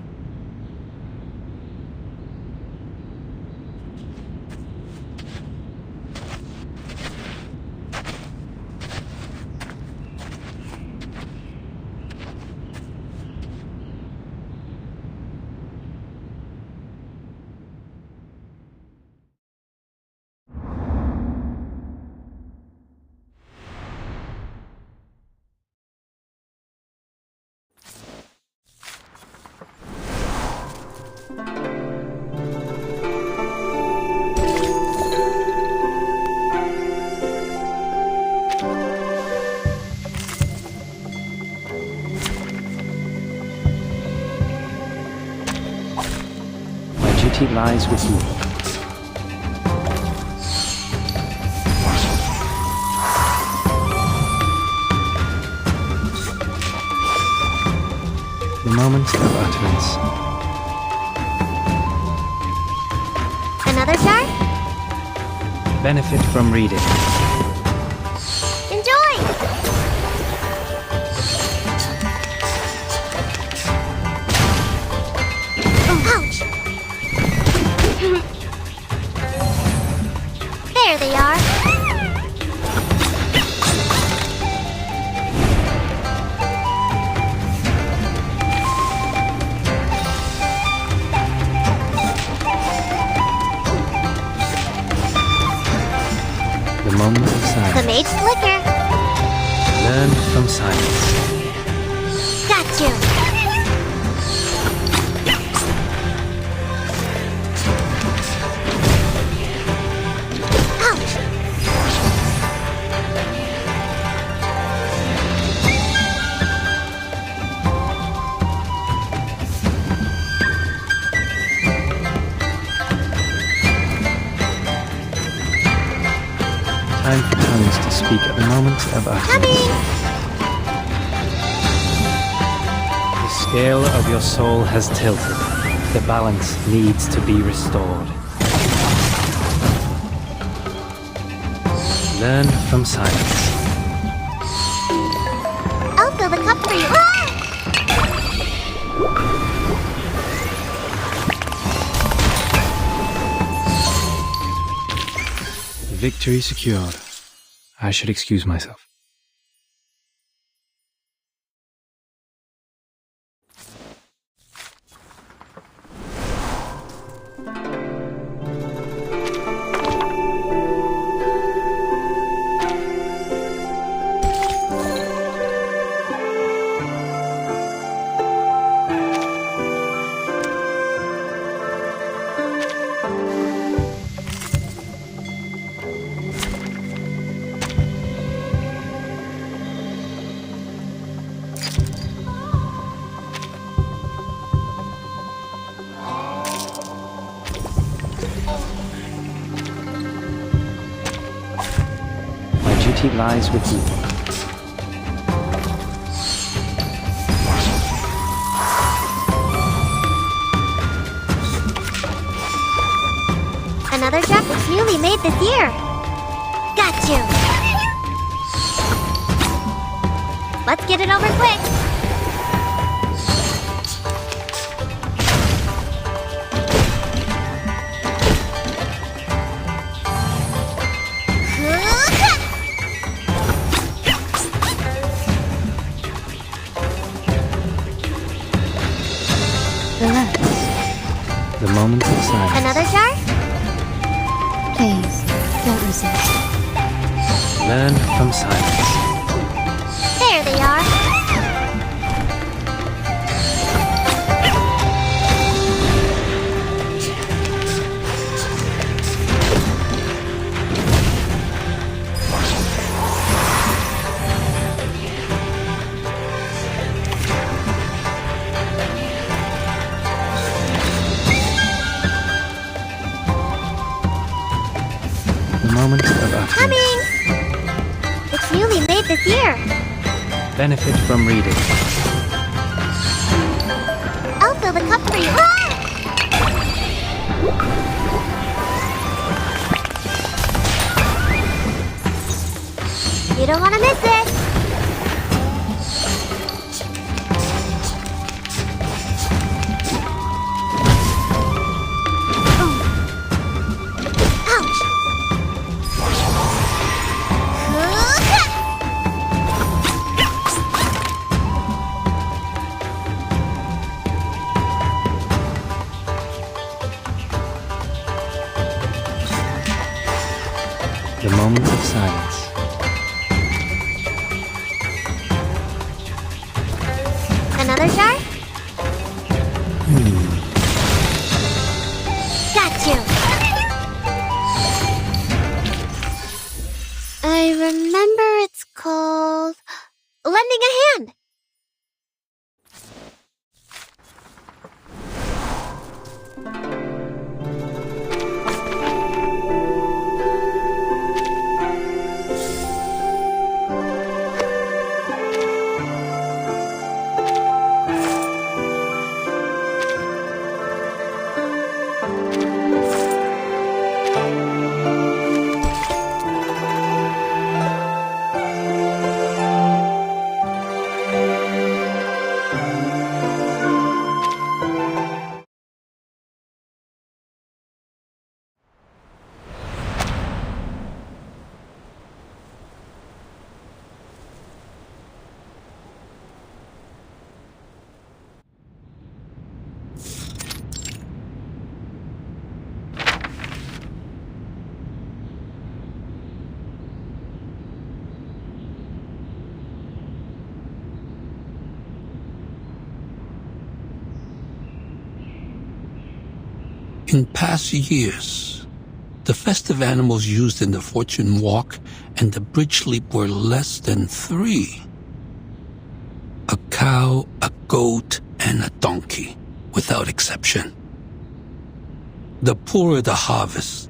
Duty lies with you. The moment of utterance. Another jar? Benefit from reading. Enjoy! Ouch! There they are. The moment of silence. The mage's flicker. Learn from silence. Got you. Ouch! Time for tongues to speak at the moment of utterance. Coming! The scale of your soul has tilted. The balance needs to be restored. Learn from silence. I'll fill the cup for you. Ah! Victory secured. I should excuse myself. Duty lies with you. Another drop was newly made this year. Got you. Let's get it over quick. Relax. The moment of silence. Another jar? Please, don't resist. Learn from silence. There they are. The moment of utterance. Coming! It's newly made this year. Benefit from reading. I'll fill the cup for you. Ah! don't want to miss it! The moment of silence. Another jar? Got you! I remember it's called lending a hand. In past years, the festive animals used in the fortune walk and the bridge leap were less than 3. A cow, a goat, and a donkey, without exception. The poorer the harvest,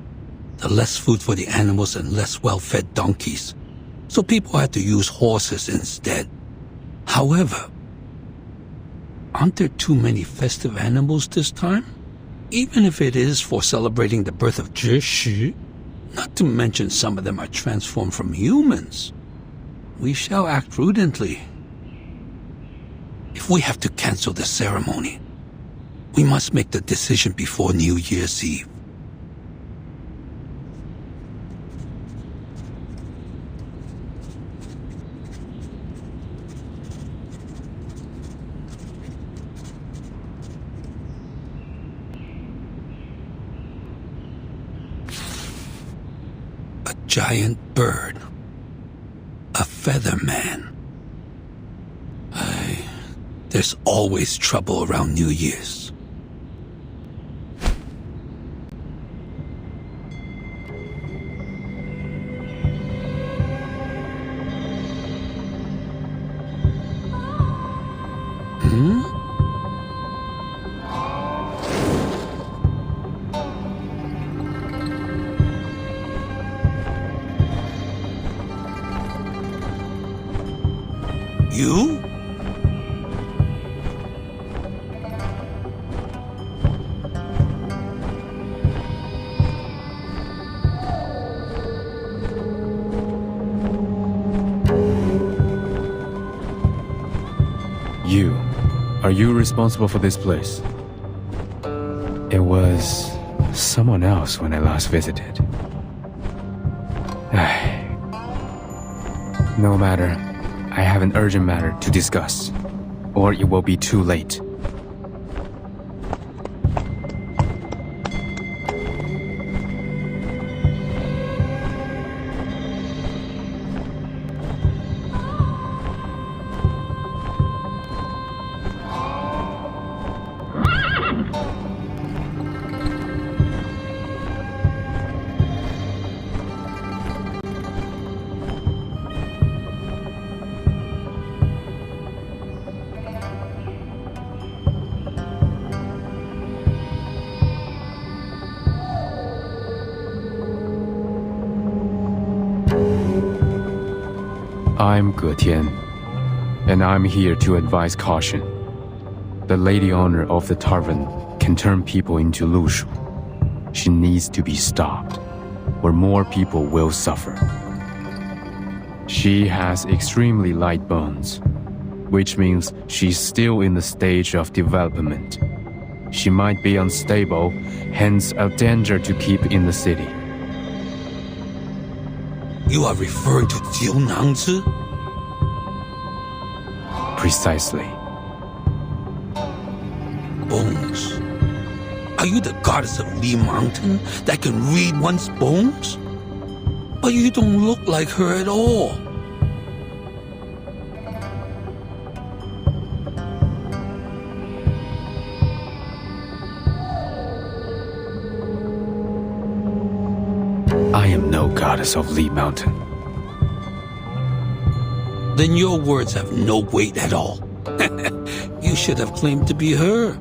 the less food for the animals and less well-fed donkeys, so people had to use horses instead. However, aren't there too many festive animals this time? Even if it is for celebrating the birth of Lùshu, not to mention some of them are transformed from humans. We shall act prudently. If we have to cancel the ceremony, we must make the decision before New Year's Eve. Giant bird, a feather man. There's always trouble around New Year's. You? Are you responsible for this place? It was someone else when I last visited. No matter. I have an urgent matter to discuss, or it will be too late. I'm Getian, and I'm here to advise caution. The lady owner of the tavern can turn people into Lùshu. She needs to be stopped, or more people will suffer. She has extremely light bones, which means she's still in the stage of development. She might be unstable, hence a danger to keep in the city. You are referring to Jiu Nangzi? Precisely. Bones. Are you the goddess of Li Mountain that can read one's bones? But you don't look like her at all. I am no goddess of Li Mountain. Then your words have no weight at all. You should have claimed to be her.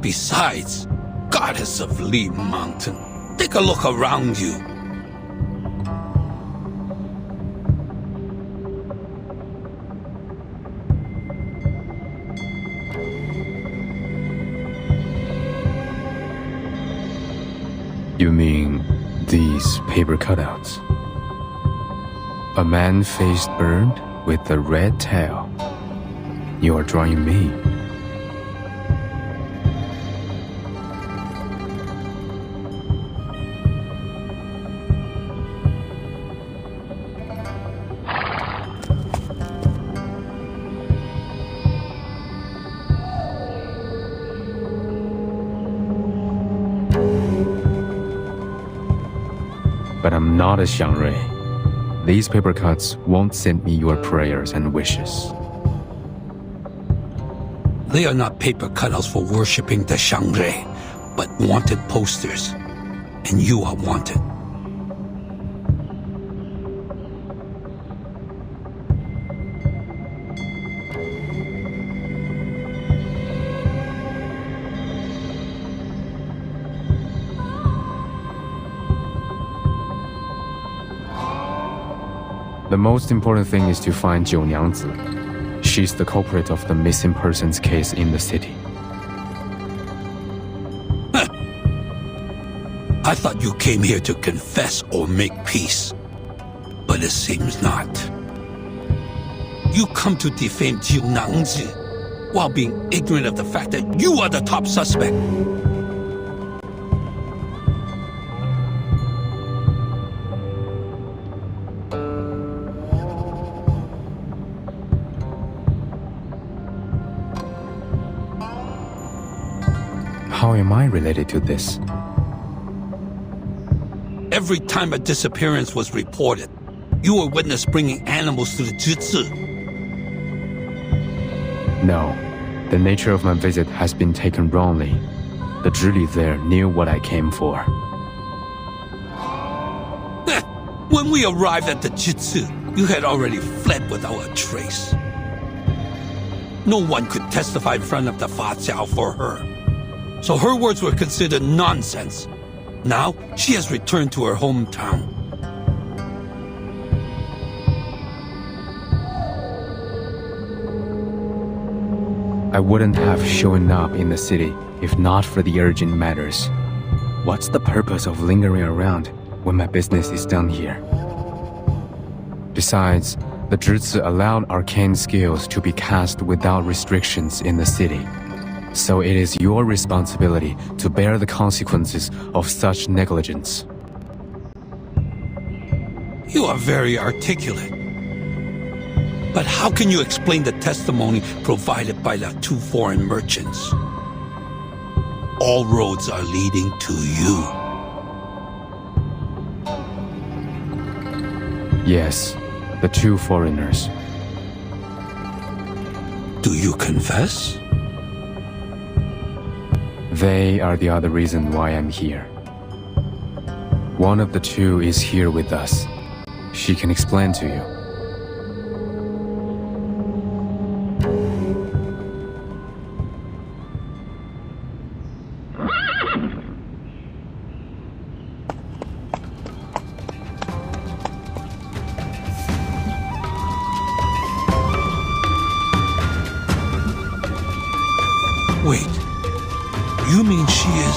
Besides, goddess of Li Mountain, take a look around you. You mean these paper cutouts? A man face burned with a red tail. You are drawing me. But I'm not a Xiangrui. These paper cuts won't send me your prayers and wishes. They are not paper cutouts for worshipping the Xiangrui, but wanted posters. And you are wanted. The most important thing is to find Jiu Niangzi. She's the culprit of the missing persons case in the city. I thought you came here to confess or make peace. But it seems not. You come to defame Jiu Nangzi while being ignorant of the fact that you are the top suspect. How am I related to this? Every time a disappearance was reported, you were witness bringing animals to the Jutsu. No, the nature of my visit has been taken wrongly. The Zhili there knew what I came for. When we arrived at the Jutsu, you had already fled without a trace. No one could testify in front of the Fa Jiao for her. So her words were considered nonsense. Now, she has returned to her hometown. I wouldn't have shown up in the city if not for the urgent matters. What's the purpose of lingering around when my business is done here? Besides, the Jutsu allowed arcane skills to be cast without restrictions in the city. So it is your responsibility to bear the consequences of such negligence. You are very articulate. But how can you explain the testimony provided by the two foreign merchants? All roads are leading to you. Yes, the two foreigners. Do you confess? They are the other reason why I'm here. One of the two is here with us. She can explain to you. Wait, you mean she is...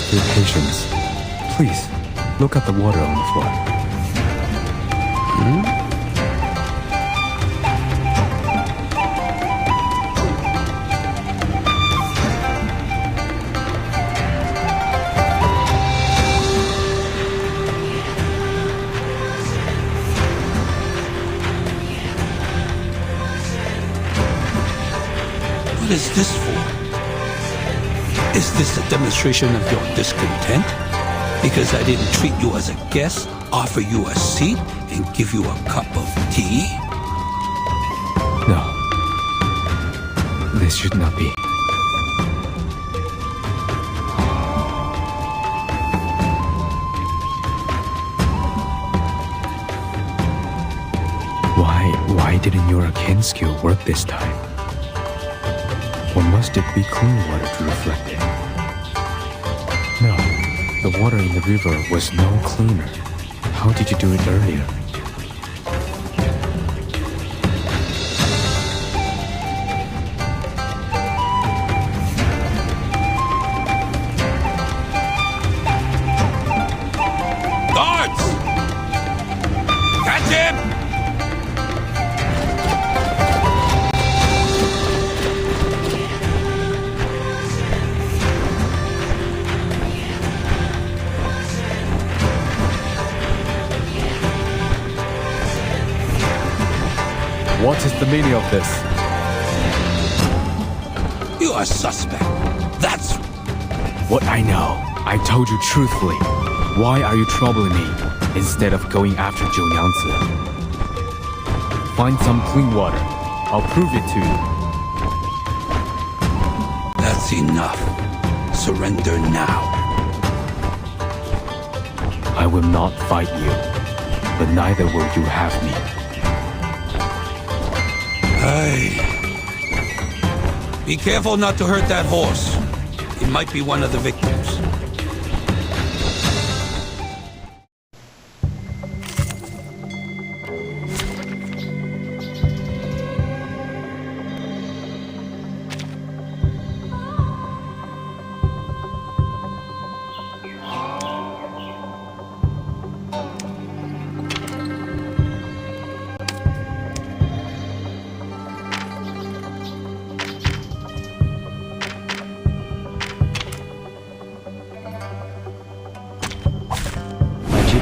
for your patience. Please, look at the water on the floor. What is this for? Is this a demonstration of your discontent? Because I didn't treat you as a guest, offer you a seat, and give you a cup of tea? No. This should not be. Why didn't your arcane skill work this time? Or must it be clean water to reflect it? No, the water in the river was no cleaner. How did you do it earlier? Guards! Catch him! What is the meaning of this? You are a suspect. That's What I know. I told you truthfully. Why are you troubling me instead of going after Zhou Nyangzi? Find some clean water. I'll prove it to you. That's enough. Surrender now. I will not fight you, but neither will you have me. Hey. Be careful not to hurt that horse. It might be one of the victims.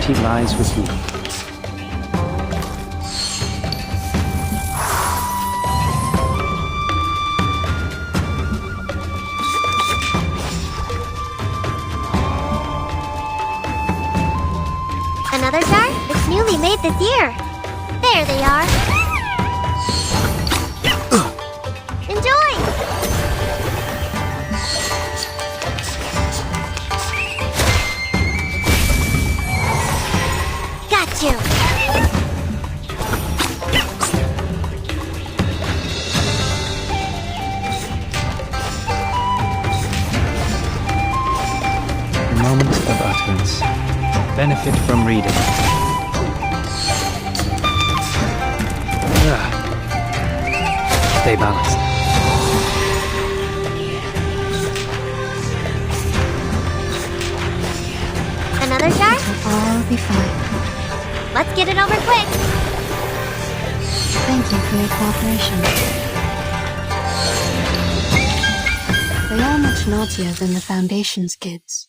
Duty lies with you. Another jar? It's newly made this year. There they are. Enjoy! Got you! Moments of utterance. Benefit from reading. Stay balanced. Another jar? I'll be fine. Let's get it over quick. Thank you for your cooperation. They are much naughtier than the Foundation's kids.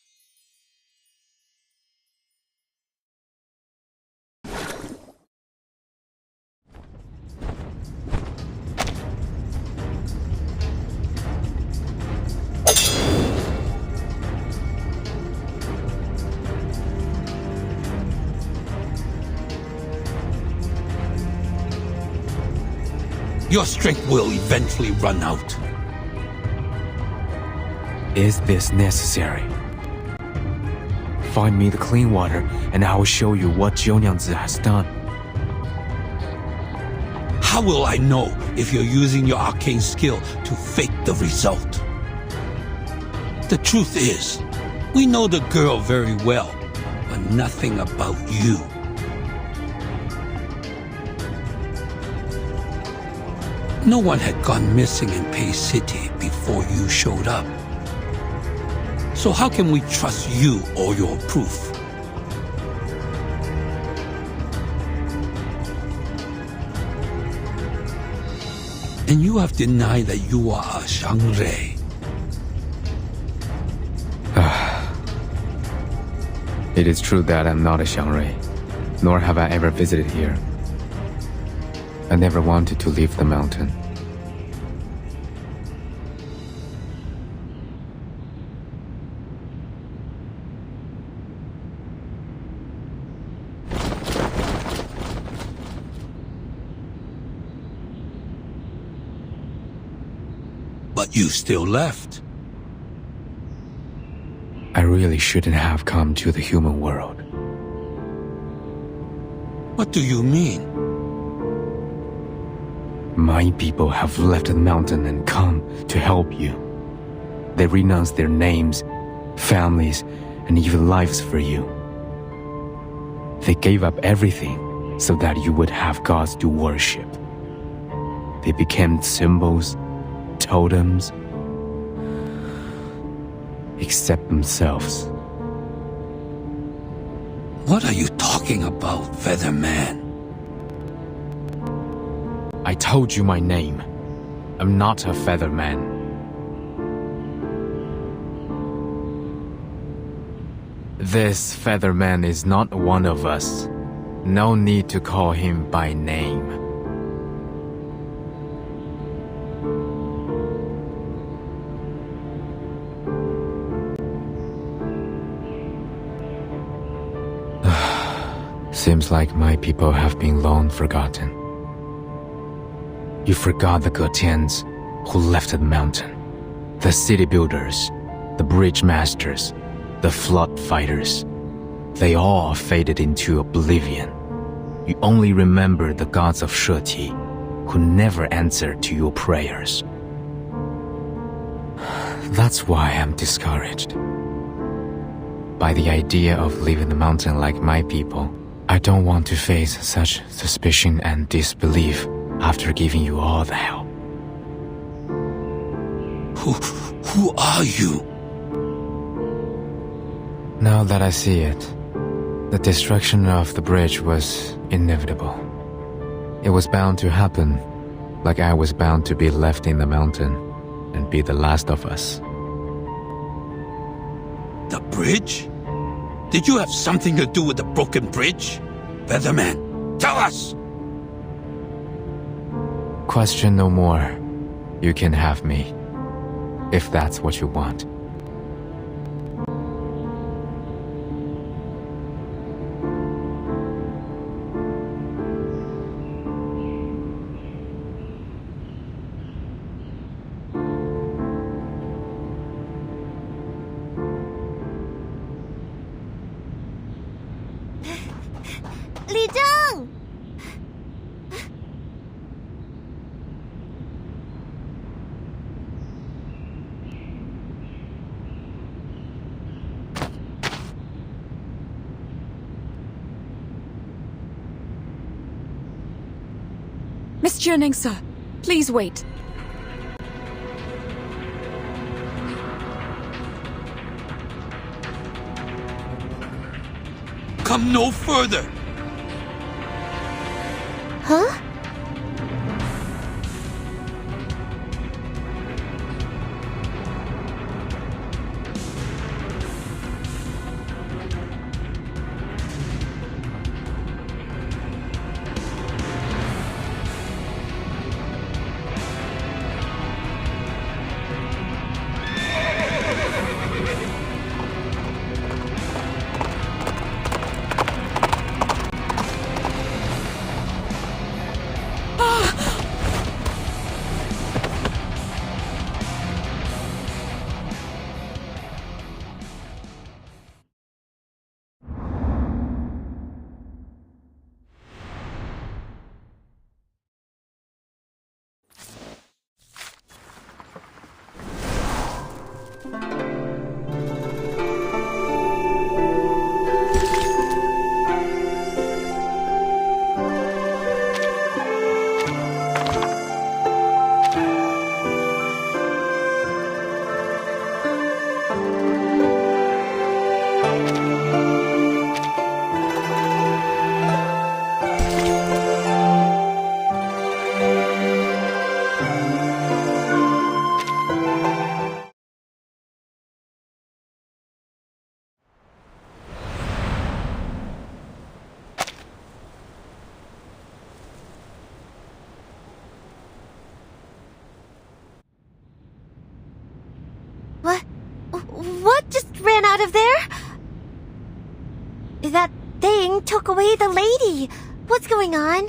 Your strength will eventually run out. Is this necessary? Find me the clean water, and I will show you what Zhou Nyangzi has done. How will I know if you're using your arcane skill to fake the result? The truth is, we know the girl very well, but nothing about you. No one had gone missing in Pei City before you showed up. So how can we trust you or your proof? And you have denied that you are a Xiangrui. It is true that I'm not a Xiangrui, nor have I ever visited here. I never wanted to leave the mountain. But you still left. I really shouldn't have come to the human world. What do you mean? My people have left the mountain and come to help you. They renounced their names, families, and even lives for you. They gave up everything so that you would have gods to worship. They became symbols, totems, except themselves. What are you talking about, Featherman? I told you my name. I'm not a Featherman. This Featherman is not one of us. No need to call him by name. Seems like my people have been long forgotten. You forgot the Getians who left the mountain, the city builders, the bridge masters, the flood fighters. They all faded into oblivion. You only remember the gods of Shuori, who never answered to your prayers. That's why I'm discouraged by the idea of leaving the mountain like my people. I don't want to face such suspicion and disbelief after giving you all the help. Who are you? Now that I see it, the destruction of the bridge was inevitable. It was bound to happen, like I was bound to be left in the mountain and be the last of us. The bridge? Did you have something to do with the broken bridge? Featherman, tell us! Question no more. You can have me, if that's what you want. Miss Jianing, sir, please wait. Come no further! Huh? out of there? That thing took away the lady. What's going on?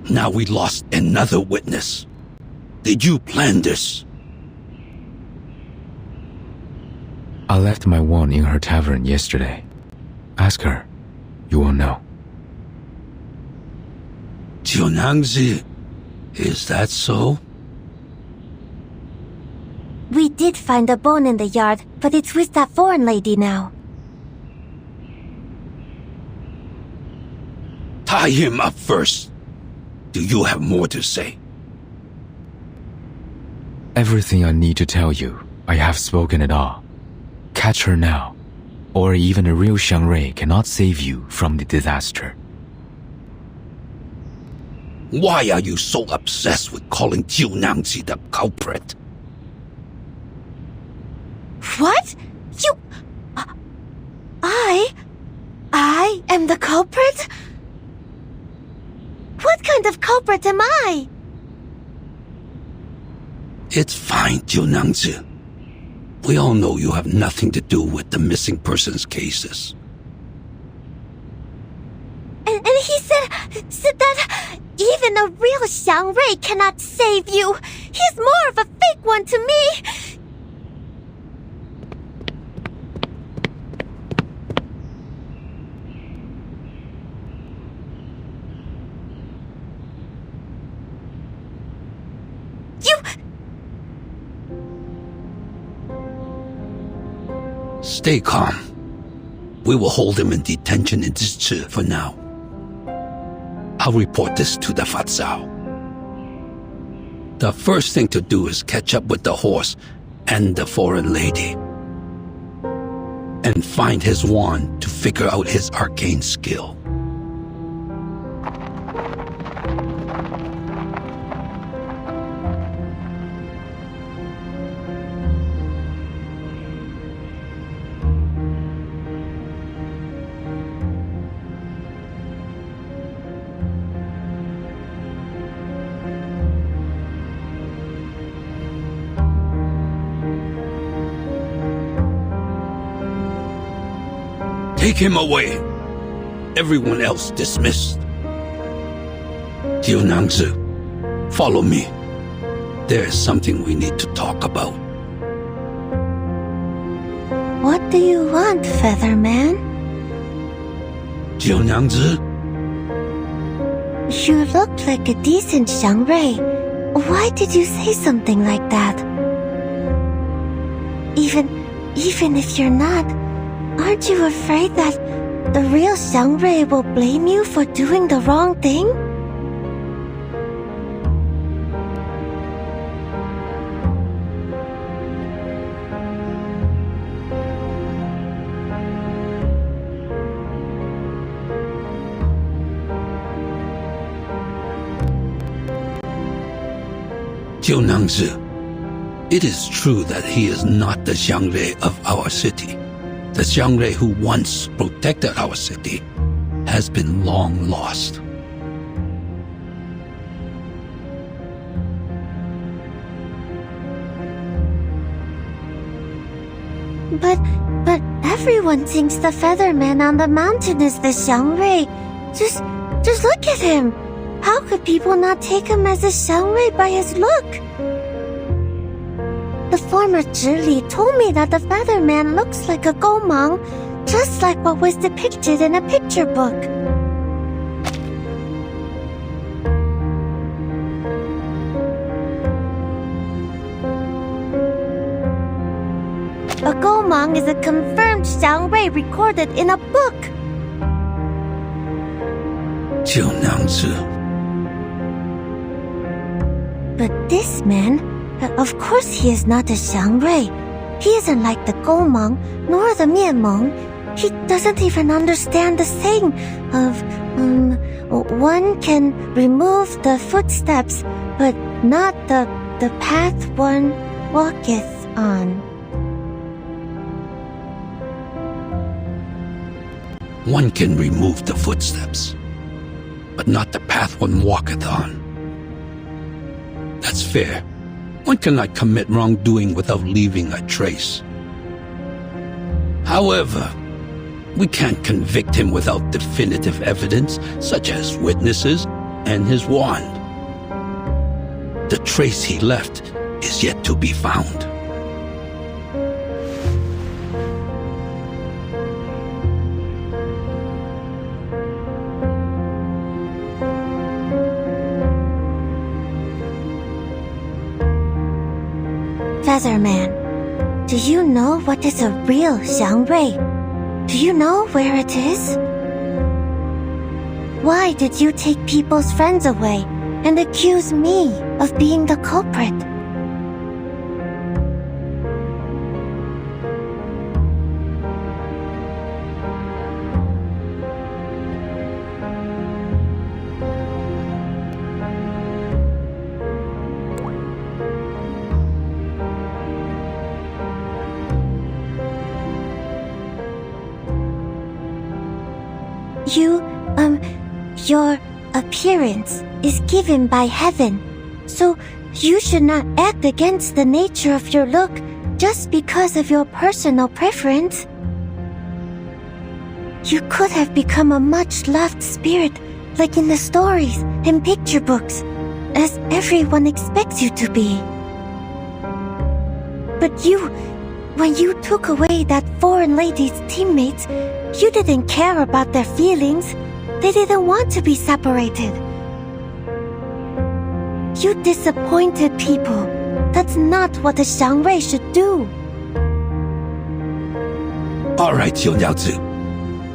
Now we lost another witness. Did you plan this? I left my wand in her tavern yesterday. Ask her. You will know. Jiu, is that so? We did find a bone in the yard, but it's with that foreign lady now. Tie him up first. Do you have more to say? Everything I need to tell you, I have spoken it all. Catch her now, or even a real Shuori cannot save you from the disaster. Why are you so obsessed with calling Jiu the culprit? What? You... I am the culprit? What kind of culprit am I? It's fine, Jiu. We all know you have nothing to do with the missing persons cases. And he said that even a real Shuori cannot save you. He's more of a fake one to me. Stay calm. We will hold him in detention in Zhichi for now. I'll report this to the Fatzao. The first thing to do is catch up with the horse and the foreign lady. And find his wand to figure out his arcane skill. Take him away. Everyone else dismissed. Jiu, follow me. There's something we need to talk about. What do you want, Featherman? Jiu, You look like a decent Shuori. Why did you say something like that? Even if you're not, aren't you afraid that the real Shuori will blame you for doing the wrong thing? Jiu, it is true that he is not the Shuori of our city. The Shuori who once protected our city has been long lost. But everyone thinks the Featherman on the mountain is the Shuori. Just look at him. How could people not take him as a Shuori by his look? The former Zhili told me that the Featherman looks like a Gomang, just like what was depicted in a picture book. A Gomang is a confirmed Shuori recorded in a book. Jiu. But this man, of course he is not a Shuori. He isn't like the Gomang, nor the Mianmeng. He doesn't even understand the saying of, one can remove the footsteps, but not the path one walketh on. One can remove the footsteps, but not the path one walketh on. That's fair. One cannot commit wrongdoing without leaving a trace. However, we can't convict him without definitive evidence, such as witnesses and his wand. The trace he left is yet to be found. Featherman, do you know what is a real Xiangrui? Do you know where it is? Why did you take people's friends away and accuse me of being the culprit? Your appearance is given by heaven, so you should not act against the nature of your look just because of your personal preference. You could have become a much-loved spirit, like in the stories and picture books, as everyone expects you to be. But when you took away that foreign lady's teammates, you didn't care about their feelings. They didn't want to be separated. You disappointed people. That's not what a Xiangrui should do. All right, Xiu Liaozi.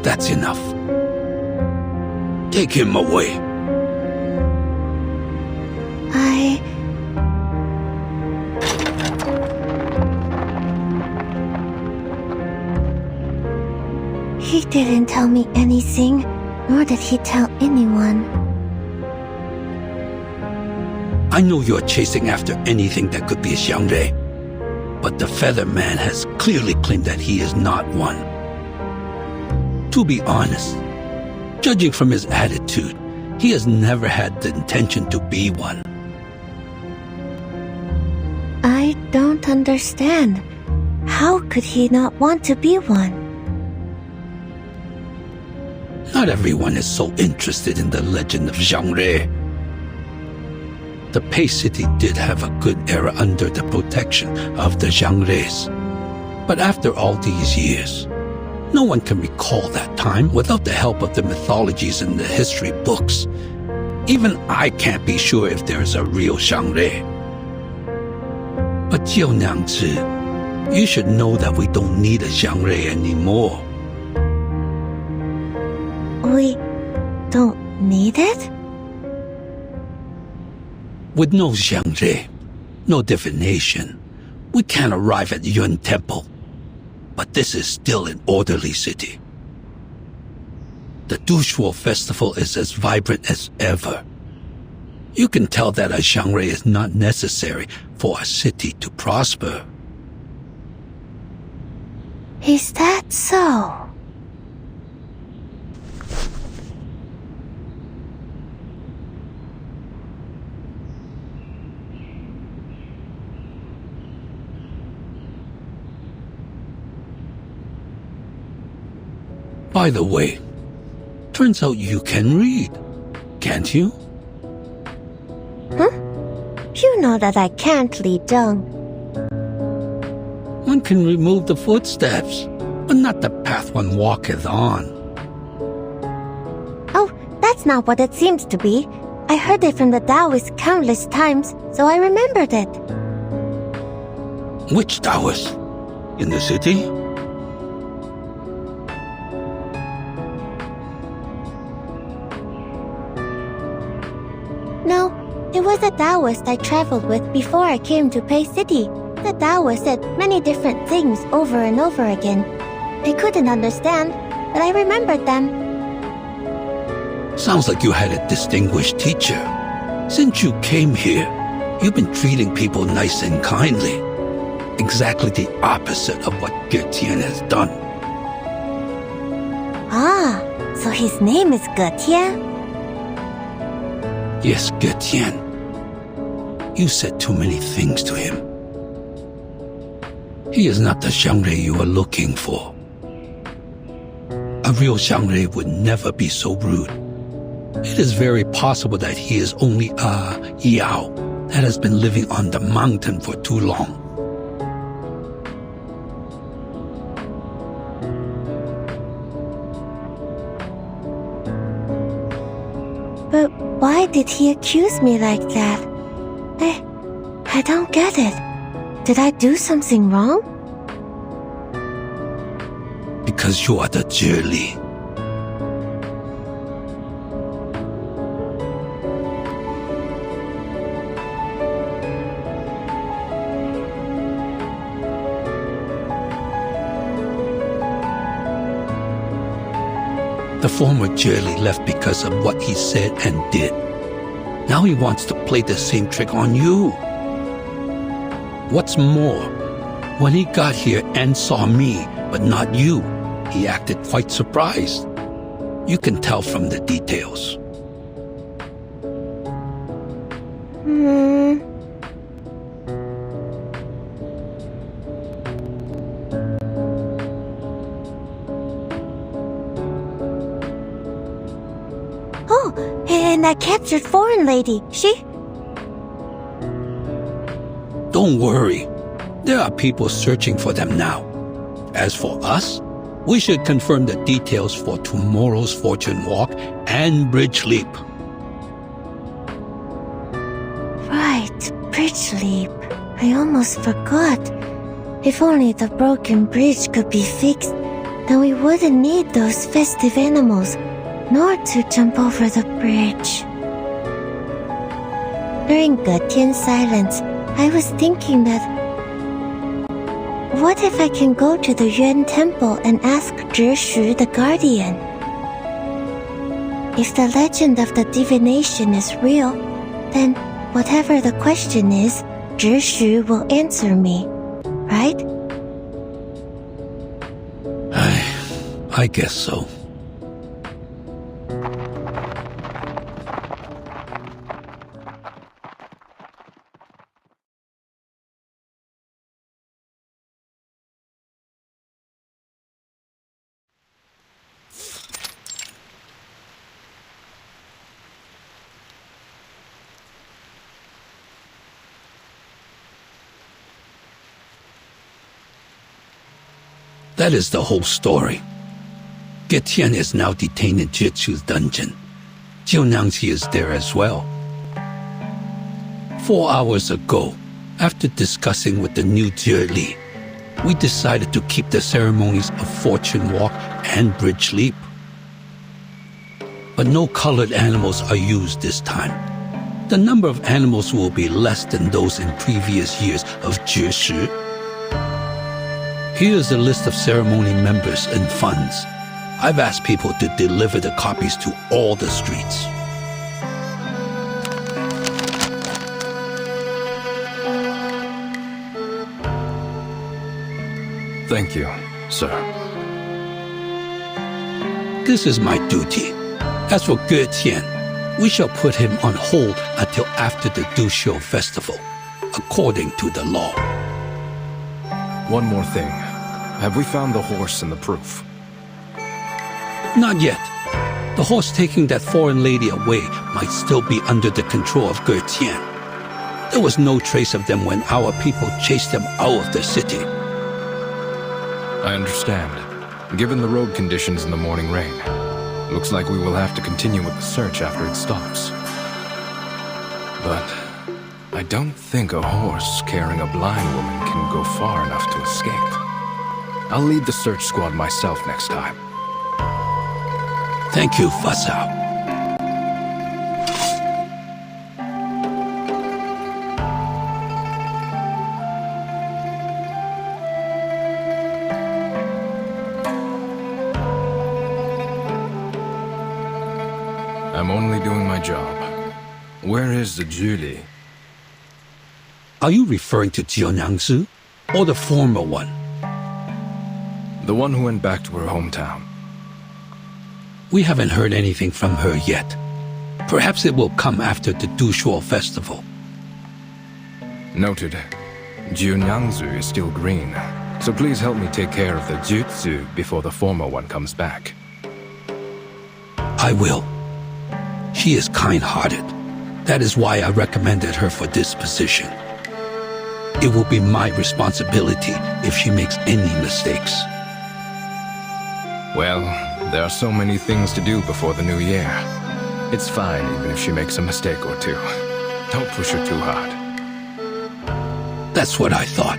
That's enough. Take him away. He didn't tell me anything, nor did he tell anyone. I know you're chasing after anything that could be a Xiangrui, but the Feather Man has clearly claimed that he is not one. To be honest, judging from his attitude, he has never had the intention to be one. I don't understand. How could he not want to be one? Not everyone is so interested in the legend of Xiangrui. The Pei City did have a good era under the protection of the Xiangruis. But after all these years, no one can recall that time without the help of the mythologies and the history books. Even I can't be sure if there's a real Xiangrui. But Jiu Niangzi, you should know that we don't need a Xiangrui anymore. We don't need it? With no Xiangrui, no divination, we can't arrive at Yun Temple. But this is still an orderly city. The Lùshu festival is as vibrant as ever. You can tell that a Xiangrui is not necessary for a city to prosper. Is that so? By the way, turns out you can read, can't you? Huh? You know that I can't, Li Zheng. One can remove the footsteps, but not the path one walketh on. Oh, that's not what it seems to be. I heard it from the Taoist countless times, so I remembered it. Which Taoist? In the city? No, it was a Taoist I traveled with before I came to Pei City. The Taoist said many different things over and over again. I couldn't understand, but I remembered them. Sounds like you had a distinguished teacher. Since you came here, You've been treating people nice and kindly. Exactly the opposite of what Getian has done. Ah, so his name is Getian? Yes, Getian. You said too many things to him. He is not the Xiangrui you are looking for. A real Xiangrui would never be so rude. It is very possible that he is only a Yao that has been living on the mountain for too long. But why did he accuse me like that? I don't get it. Did I do something wrong? Because you are the Zhili. The former Zhili left because of what he said and did. Now he wants to play the same trick on you. What's more, when he got here and saw me, but not you, he acted quite surprised. You can tell from the details. Oh, and that captured foreign lady, she... Don't worry. There are people searching for them now. As for us, we should confirm the details for tomorrow's fortune walk and bridge leap. Right, bridge leap. I almost forgot. If only the broken bridge could be fixed, then we wouldn't need those festive animals, nor to jump over the bridge. During Getian's silence, I was thinking that what if I can go to the Yuan Temple and ask Zhishu the Guardian? If the legend of the divination is real, then whatever the question is, Zhishu will answer me, right? I guess so. That is the whole story. Getian is now detained in Jitsu's dungeon. Jiunangxi is there as well. 4 hours ago, after discussing with the new Zhili, we decided to keep the ceremonies of fortune walk and bridge leap. But no colored animals are used this time. The number of animals will be less than those in previous years of Jishu. Here is a list of ceremony members and funds. I've asked people to deliver the copies to all the streets. Thank you, sir. This is my duty. As for Getian, we shall put him on hold until after the Dusho festival, according to the law. One more thing. Have we found the horse and the proof? Not yet. The horse taking that foreign lady away might still be under the control of Getian. There was no trace of them when our people chased them out of the city. I understand. Given the road conditions in the morning rain, looks like we will have to continue with the search after it stops. But I don't think a horse carrying a blind woman can go far enough to escape. I'll lead the search squad myself next time. Thank you, Fasao. I'm only doing my job. Where is the Zhili? Are you referring to Jiu or the former one? The one who went back to her hometown. We haven't heard anything from her yet. Perhaps it will come after the Lùshu festival. Noted. Jiu is still green, so please help me take care of the Jutsu before the former one comes back. I will. She is kind-hearted. That is why I recommended her for this position. It will be my responsibility if she makes any mistakes. Well, there are so many things to do before the new year. It's fine even if she makes a mistake or two. Don't push her too hard. That's what I thought.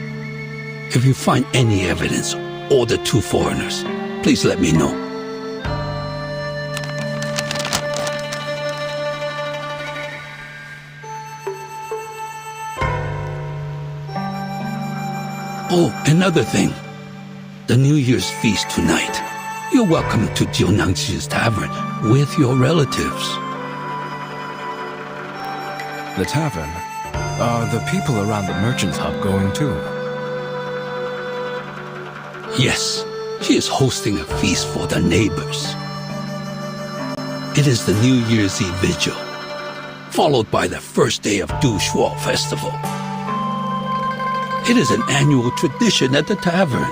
If you find any evidence or the two foreigners, please let me know. Oh, another thing. The New Year's feast tonight. You're welcome to Jiu's tavern with your relatives. The tavern? Are the people around the merchant's hub going too? Yes, she is hosting a feast for the neighbors. It is the New Year's Eve vigil, followed by the first day of Lùshu festival. It is an annual tradition at the tavern.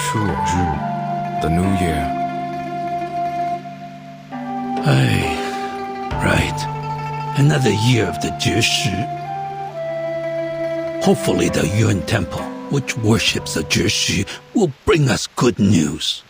Shuori, the new year. Right. Another year of the Zhi. Hopefully the Yuan Temple, which worships the Zhi, will bring us good news.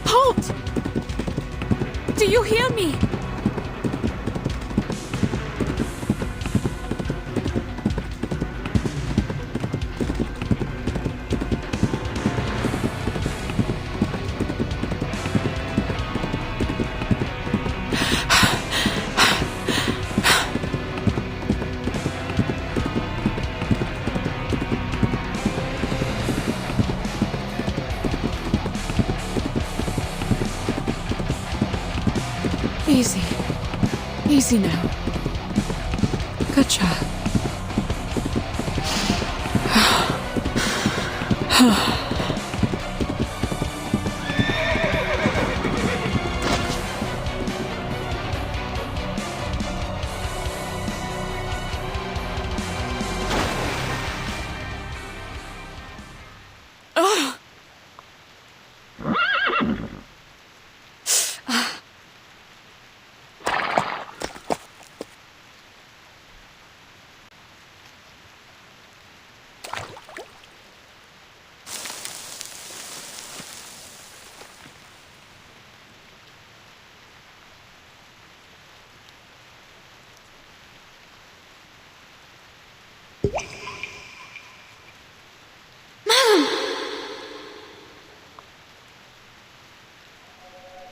Halt! Do you hear me? Easy. Easy now. Good job.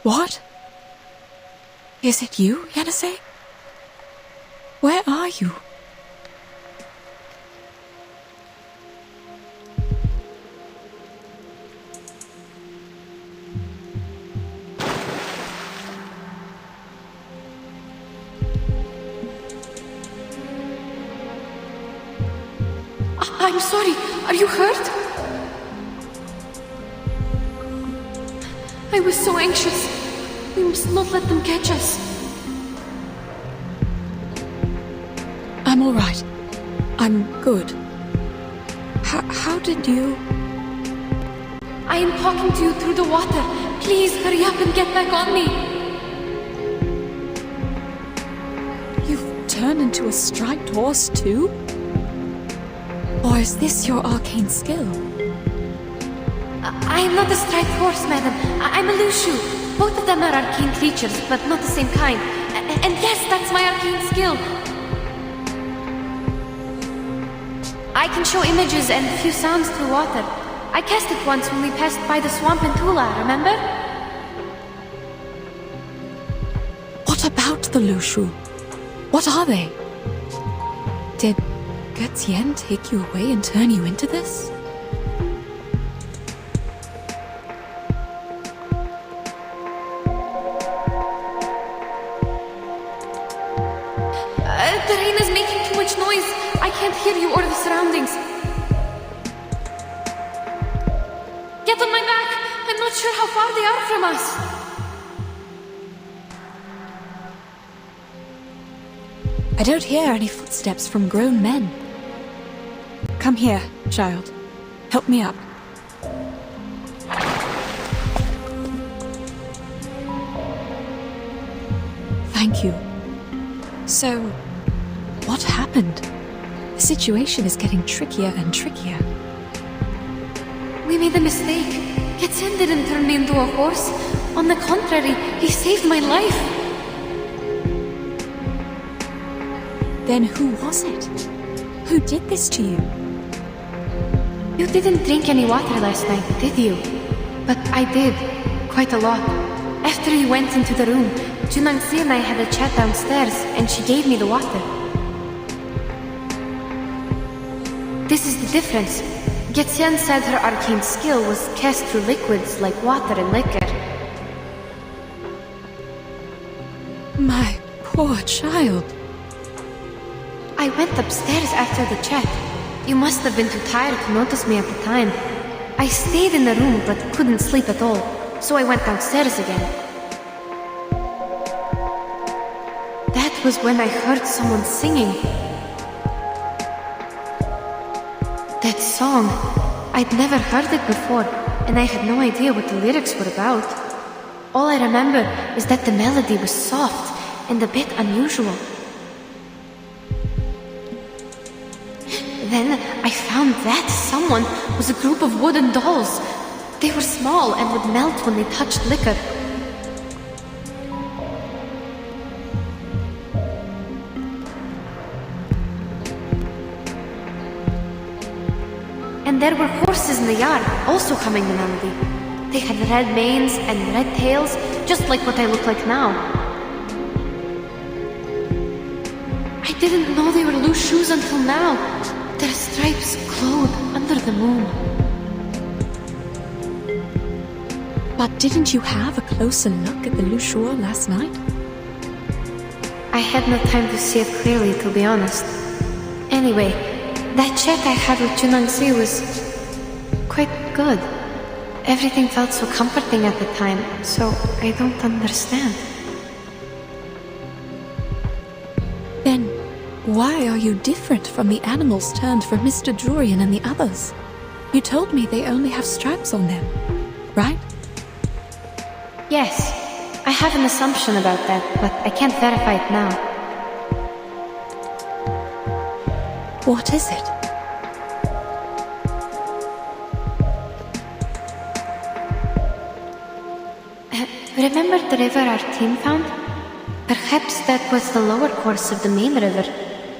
What? Is it you, Yanase? Where are you? I'm sorry. Are you hurt? I was so anxious. We must not let them catch us. I'm all right. I'm good. How did you... I am talking to you through the water. Please hurry up and get back on me. You've turned into a striped horse too? Or is this your arcane skill? I am not a striped horse, madam. I'm a Lùshu. Both of them are arcane creatures, but not the same kind. And yes, that's my arcane skill. I can show images and a few sounds through water. I cast it once when we passed by the swamp in Tula, remember? What about the Lùshu? What are they? Did Getien take you away and turn you into this? The rain is making too much noise. I can't hear you or the surroundings. Get on my back. I'm not sure how far they are from us. I don't hear any footsteps from grown men. Come here, child. Help me up. Thank you. So, what happened? The situation is getting trickier and trickier. We made a mistake. Getien didn't turn me into a horse. On the contrary, he saved my life. Then who was it? Who did this to you? You didn't drink any water last night, did you? But I did. Quite a lot. After you went into the room, Junangsi and I had a chat downstairs, and she gave me the water. This is the difference. Getien said her arcane skill was cast through liquids like water and liquor. My poor child. I went upstairs after the chat. You must have been too tired to notice me at the time. I stayed in the room but couldn't sleep at all, so I went downstairs again. That was when I heard someone singing. That song, I'd never heard it before, and I had no idea what the lyrics were about. All I remember is that the melody was soft and a bit unusual. Then I found that someone was a group of wooden dolls. They were small and would melt when they touched liquor. And there were horses in the yard, also humming the melody. They had red manes and red tails, just like what I look like now. I didn't know they were Lùshus until now. Their stripes glowed under the moon. But didn't you have a closer look at the Lùshu last night? I had no time to see it clearly, to be honest. Anyway, that chat I had with Junangsi was quite good. Everything felt so comforting at the time, so I don't understand. Then, why are you different from the animals turned from Mr. Durian and the others? You told me they only have stripes on them, right? Yes, I have an assumption about that, but I can't verify it now. What is it? Remember the river our team found? Perhaps that was the lower course of the main river,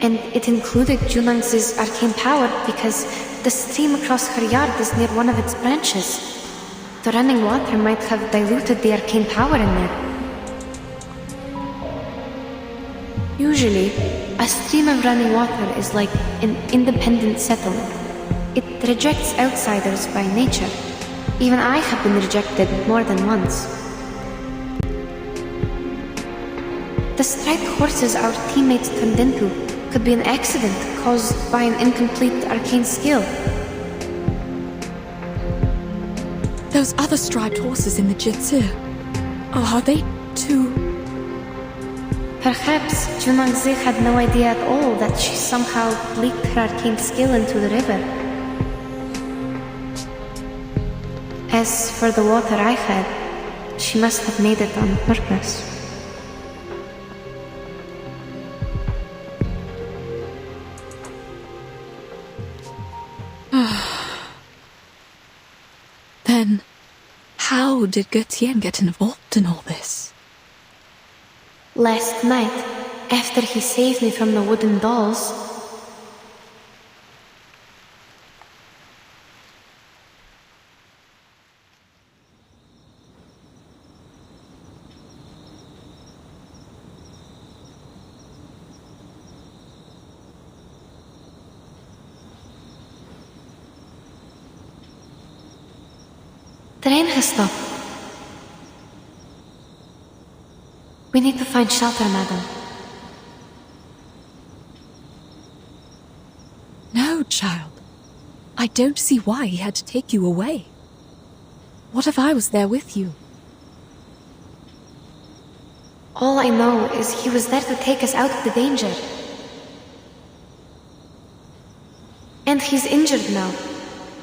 and it included Junangsi's arcane power because the stream across her yard is near one of its branches. The running water might have diluted the arcane power in there. Usually, a stream of running water is like an independent settlement. It rejects outsiders by nature. Even I have been rejected more than once. The striped horses our teammates turned into could be an accident caused by an incomplete arcane skill. Those other striped horses in the Jitsu, are they too Perhaps Junangzi had no idea at all that she somehow leaked her arcane skill into the river. As for the water I had, she must have made it on purpose. Then, how did Götien get involved in all this? Last night, after he saved me from the wooden dolls, the rain has stopped. We need to find shelter, madam. No, child. I don't see why he had to take you away. What if I was there with you? All I know is he was there to take us out of the danger. And he's injured now.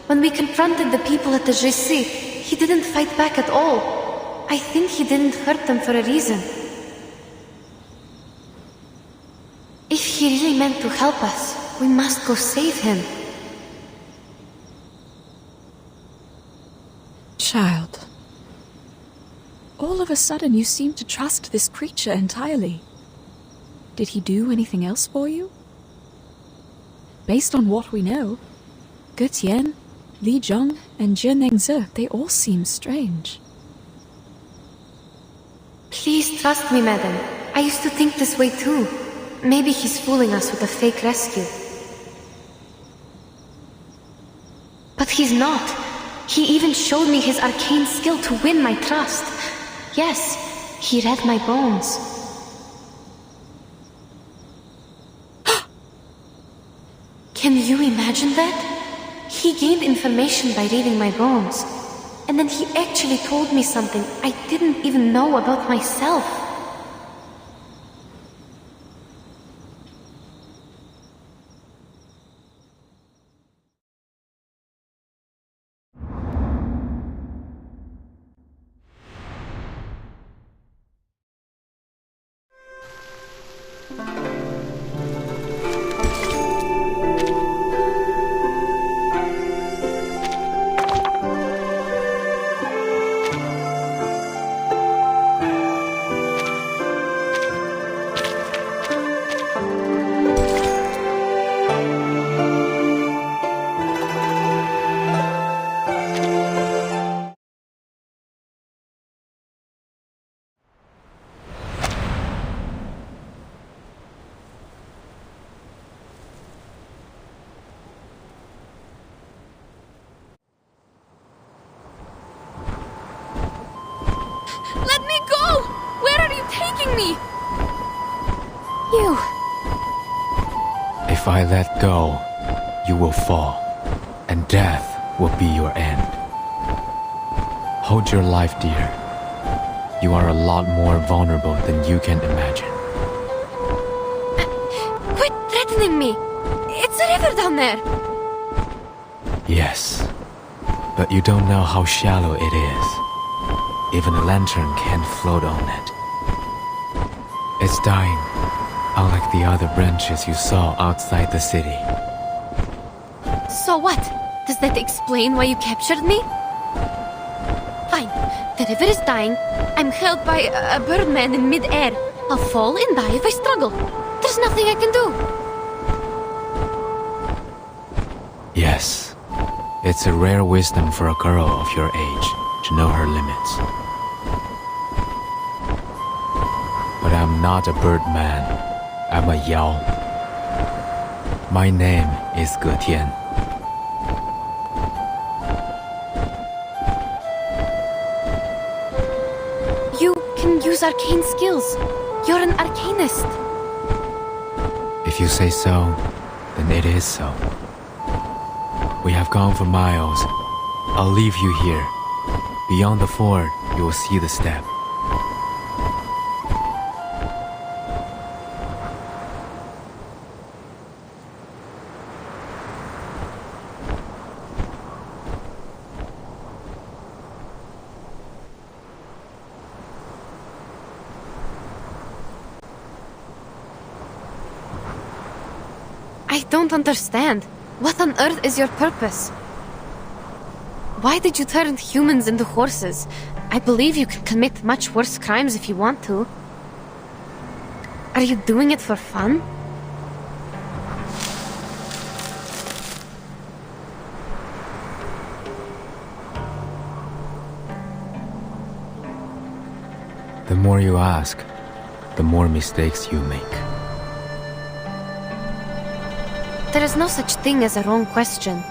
When we confronted the people at the JC, he didn't fight back at all. I think he didn't hurt them for a reason. If he really meant to help us, we must go save him. Child. All of a sudden you seem to trust this creature entirely. Did he do anything else for you? Based on what we know, Götien, Li Zhong, and Junangzi, they all seem strange. Please trust me, madam. I used to think this way too. Maybe he's fooling us with a fake rescue. But he's not. He even showed me his arcane skill to win my trust. Yes, he read my bones. Can you imagine that? He gained information by reading my bones. And then he actually told me something I didn't even know about myself. Let me go! Where are you taking me? You. If I let go, you will fall, and death will be your end. Hold your life dear. You are a lot more vulnerable than you can imagine. Quit threatening me! It's a river down there! Yes, but you don't know how shallow it is. Even a lantern can't float on it. It's dying, unlike the other branches you saw outside the city. So what? Does that explain why you captured me? Fine. The river is dying. I'm held by a birdman in mid-air. I'll fall and die if I struggle. There's nothing I can do. Yes, it's a rare wisdom for a girl of your age to know her limits. But I'm not a birdman. I'm a Yao. My name is Götien. You can use arcane skills. You're an arcanist. If you say so, then it is so. We have gone for miles. I'll leave you here. Beyond the ford, you will see the step. don't understand. What on earth is your purpose? Why did you turn humans into horses? I believe you can commit much worse crimes if you want to. Are you doing it for fun? The more you ask, the more mistakes you make. There is no such thing as a wrong question.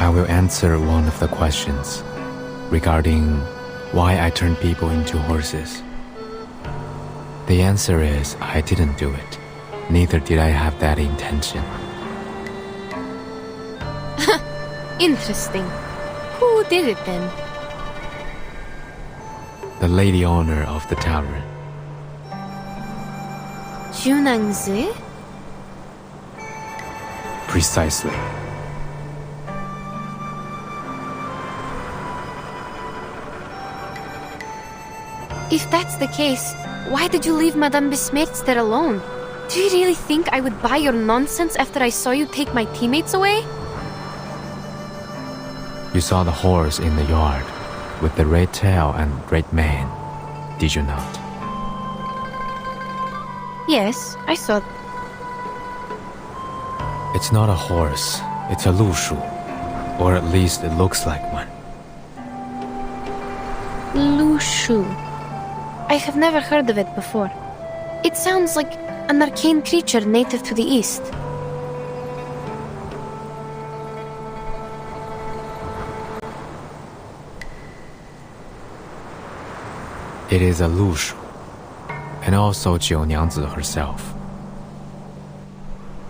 I will answer one of the questions regarding why I turned people into horses. The answer is I didn't do it. Neither did I have that intention. Interesting. Who did it then? The lady owner of the tavern. Junangzi? Precisely. If that's the case, why did you leave Madame Besmertz there alone? Do you really think I would buy your nonsense after I saw you take my teammates away? You saw the horse in the yard with the red tail and red mane, did you not? Yes, I saw. It's not a horse, it's a Lùshu, or at least it looks like one. Lùshu. I have never heard of it before. It sounds like an arcane creature native to the east. It is a Lùshu, and also Jiu Niangzi herself.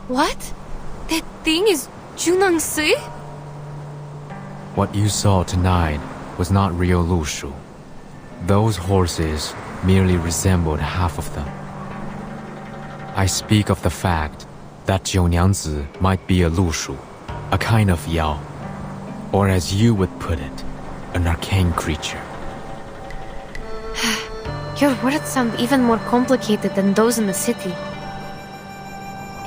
What? That thing is Junangzi? What you saw tonight was not real Lùshu. Those horses merely resembled half of them. I speak of the fact that Jiu Niangzi might be a Lùshu, a kind of Yao, or as you would put it, an arcane creature. Your words sound even more complicated than those in the city.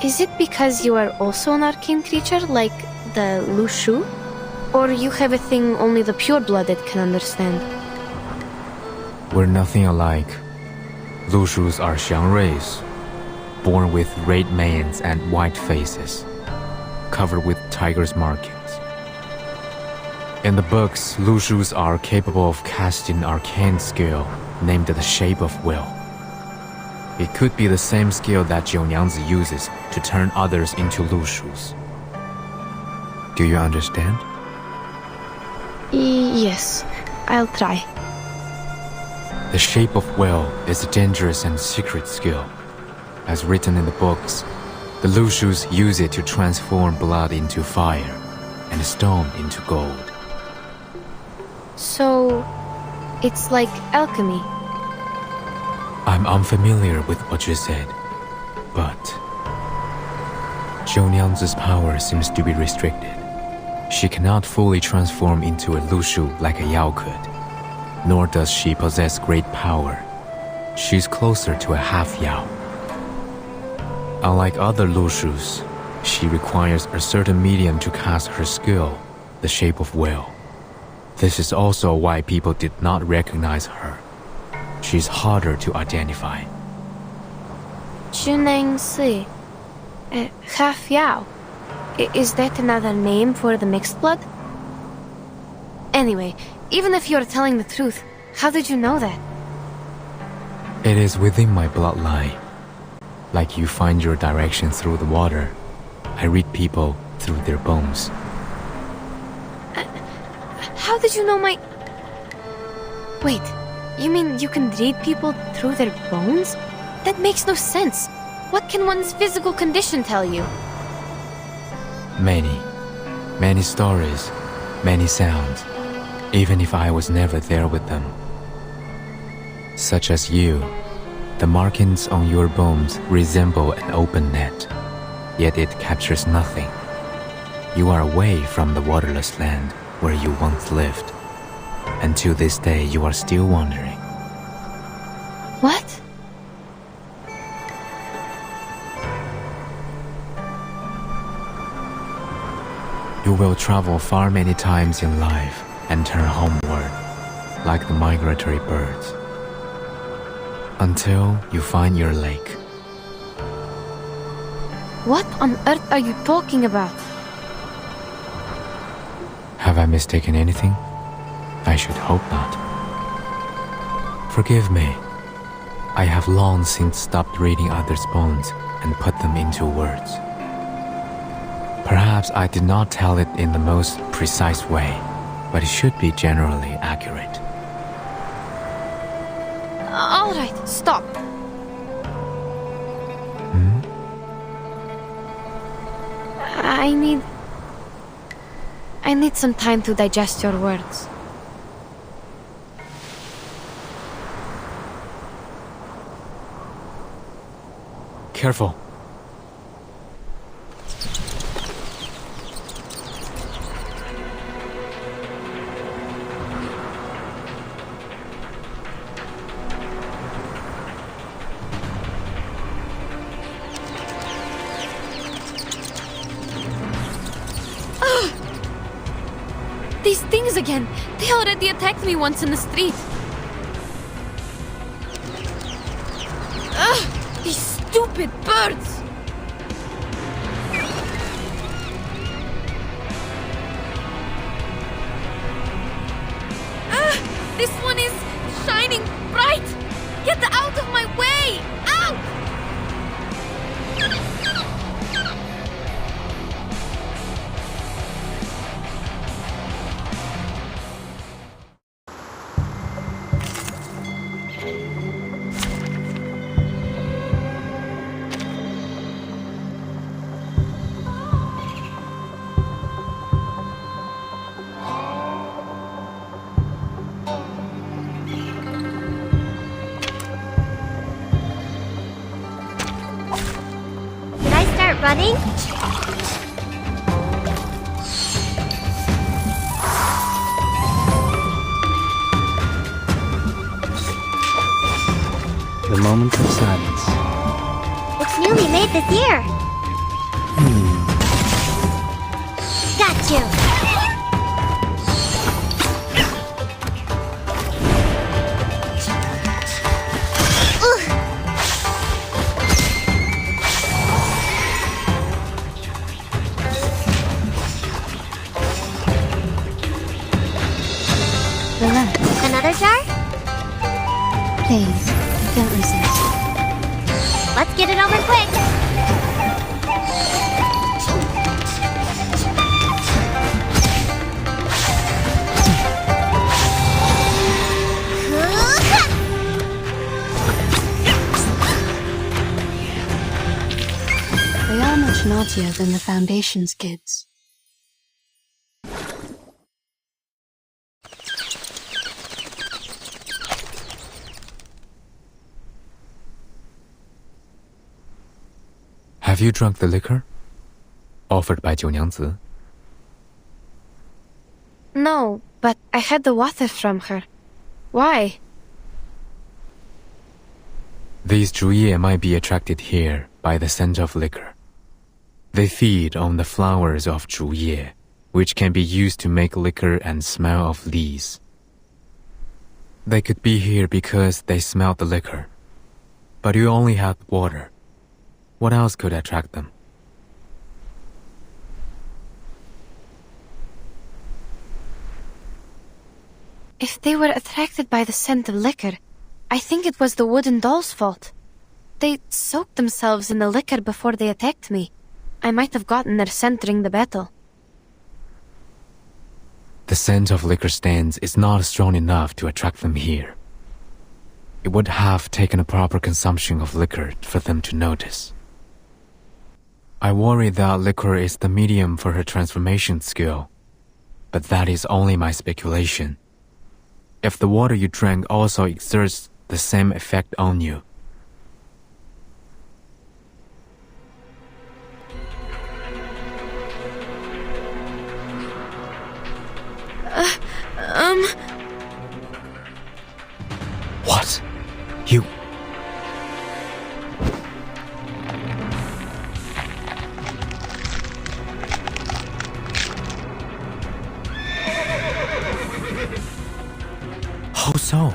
Is it because you are also an arcane creature, like the Lùshu? Or you have a thing only the pure-blooded can understand? We're nothing alike. Lùshus are Xiangruis, born with red manes and white faces, covered with tiger's markings. In the books, Lùshus are capable of casting arcane skill named the Shape of Will. It could be the same skill that Jiu Niangzi uses to turn others into Lùshus. Do you understand? Yes, I'll try. The Shape of Will is a dangerous and secret skill. As written in the books, the Lùshus use it to transform blood into fire and stone into gold. So, it's like alchemy. I'm unfamiliar with what you said, but Jiu Niangzi's power seems to be restricted. She cannot fully transform into a Lùshu like a Yao could, nor does she possess great power. She's closer to a half Yao. Unlike other Lùshus, she requires a certain medium to cast her skill, the Shape of Will. This is also why people did not recognize her. She's harder to identify. Junangzi. Half Yao. Is that another name for the mixed blood? Anyway, even if you're telling the truth, how did you know that? It is within my bloodline. Like you find your direction through the water, I read people through their bones. How did you know my... Wait, you mean you can read people through their bones? That makes no sense. What can one's physical condition tell you? Many stories, many sounds, even if I was never there with them. Such as you, the markings on your bones resemble an open net, yet it captures nothing. You are away from the waterless land where you once lived, and to this day you are still wandering. What? You will travel far many times in life and turn homeward, like the migratory birds, until you find your lake. What on earth are you talking about? Have I mistaken anything? I should hope not. Forgive me. I have long since stopped reading others' poems and put them into words. Perhaps I did not tell it in the most precise way, but it should be generally accurate. All right, stop. I need some time to digest your words. Careful. These things again! They already attacked me once in the street. Ugh! These stupid birds! This one is shining bright! Get out of my way! Out! Running? The moment of silence. It's newly made this year. Got you. Another jar? Please, don't resist. Let's get it over quick. They are much naughtier than the Foundation's kids. Have you drunk the liquor? Offered by 九娘子? No, but I had the water from her. Why? These Zhuye might be attracted here by the scent of liquor. They feed on the flowers of Zhuye, which can be used to make liquor and smell of leaves. They could be here because they smelled the liquor. But you only have water. What else could attract them? If they were attracted by the scent of liquor, I think it was the wooden doll's fault. They soaked themselves in the liquor before they attacked me. I might have gotten their scent during the battle. The scent of liquor stands is not strong enough to attract them here. It would have taken a proper consumption of liquor for them to notice. I worry that liquor is the medium for her transformation skill, but that is only my speculation. If the water you drank also exerts the same effect on you, What? You... so?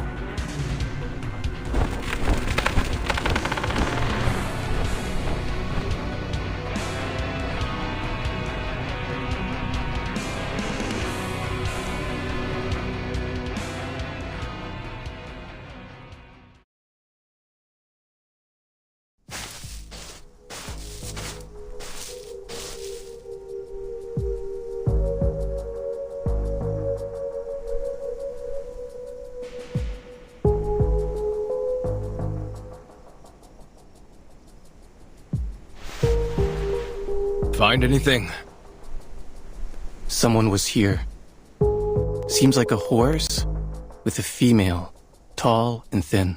Find anything? Someone was here. Seems like a horse with a female, tall and thin.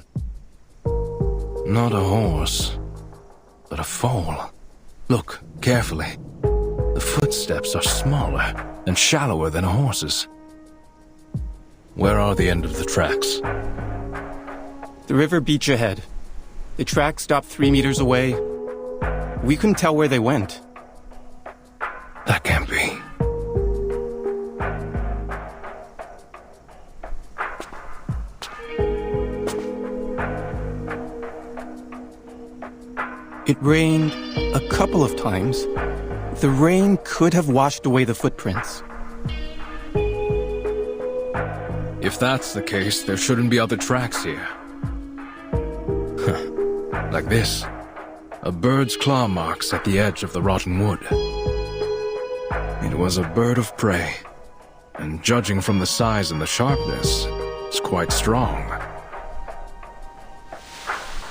Not a horse, but a foal. Look carefully. The footsteps are smaller and shallower than a horse's. Where are the end of the tracks? The river beach ahead. The track stopped 3 meters away. We couldn't tell where they went. That can't be. It rained a couple of times. The rain could have washed away the footprints. If that's the case, there shouldn't be other tracks here. Like this. A bird's claw marks at the edge of the rotten wood. It was a bird of prey, and judging from the size and the sharpness, it's quite strong.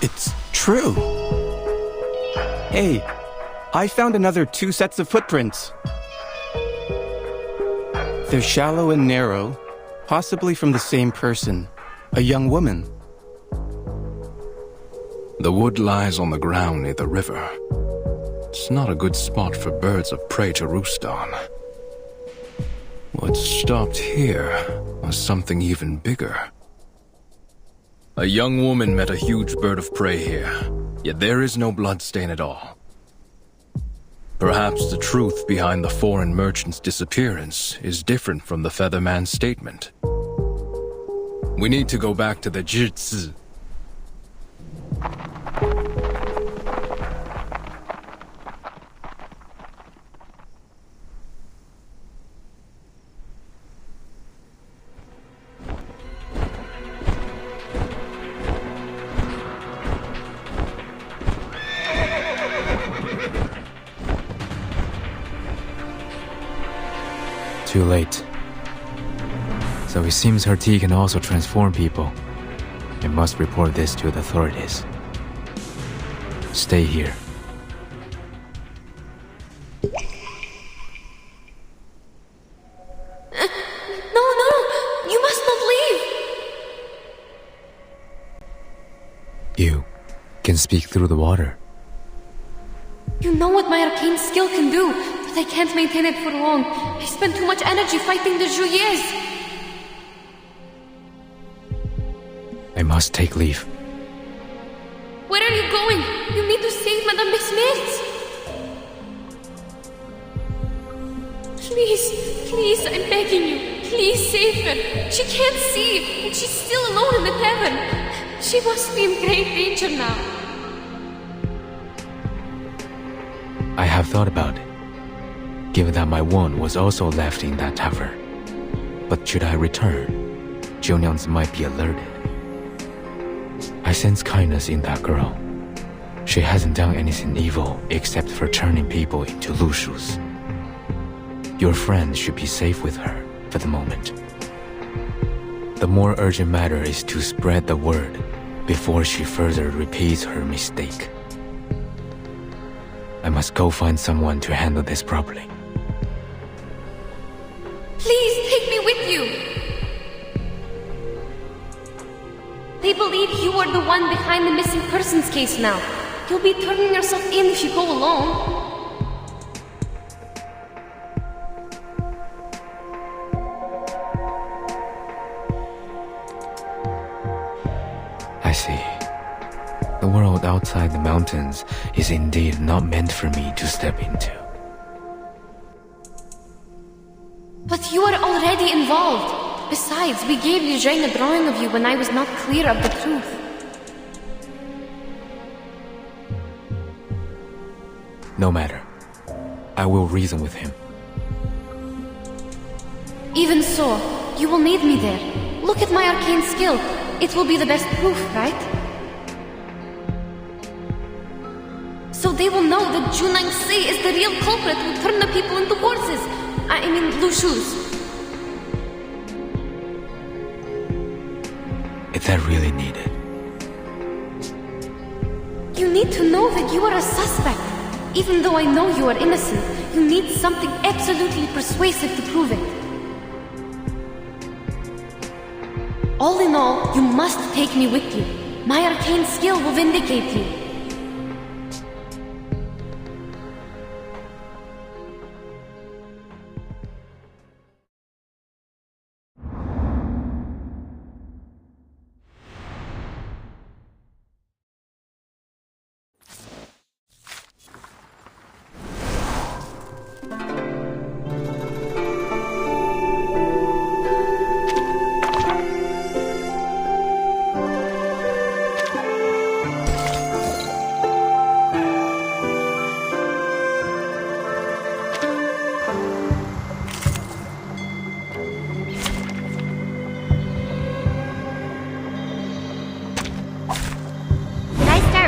It's true. Hey, I found another 2 sets of footprints. They're shallow and narrow, possibly from the same person, a young woman. The wood lies on the ground near the river. It's not a good spot for birds of prey to roost on. What stopped here was something even bigger. A young woman met a huge bird of prey here, yet there is no bloodstain at all. Perhaps the truth behind the foreign merchant's disappearance is different from the Featherman's statement. We need to go back to the Jitsu. Too late. So it seems her tea can also transform people. I must report this to the authorities. Stay here. No, you must not leave! You can speak through the water. You know what my arcane skill can do, but I can't maintain it for long. I spend too much energy fighting the Juyes. I must take leave. Where are you going? You need to save Madame Besmet. Please, I'm begging you. Please save her. She can't see, and she's still alone in the tavern. She must be in great danger now. I have thought about it, given that my wand was also left in that tavern. But should I return, Jiunyans might be alerted. I sense kindness in that girl. She hasn't done anything evil except for turning people into Lushus. Your friend should be safe with her for the moment. The more urgent matter is to spread the word before she further repeats her mistake. I must go find someone to handle this properly. Please take me with you. They believe you are the one behind the missing persons case now. You'll be turning yourself in if you go alone. I see. The world outside the mountains is indeed not meant for me to step into. But you are already involved. Besides, we gave Liu Zhang a drawing of you when I was not clear of the truth. No matter. I will reason with him. Even so, you will need me there. Look at my arcane skill. It will be the best proof, right? So they will know that Junang Si is the real culprit who turned the people into horses. I mean, Lushu's. Is that really needed? You need to know that you are a suspect. Even though I know you are innocent, you need something absolutely persuasive to prove it. All in all, you must take me with you. My arcane skill will vindicate you.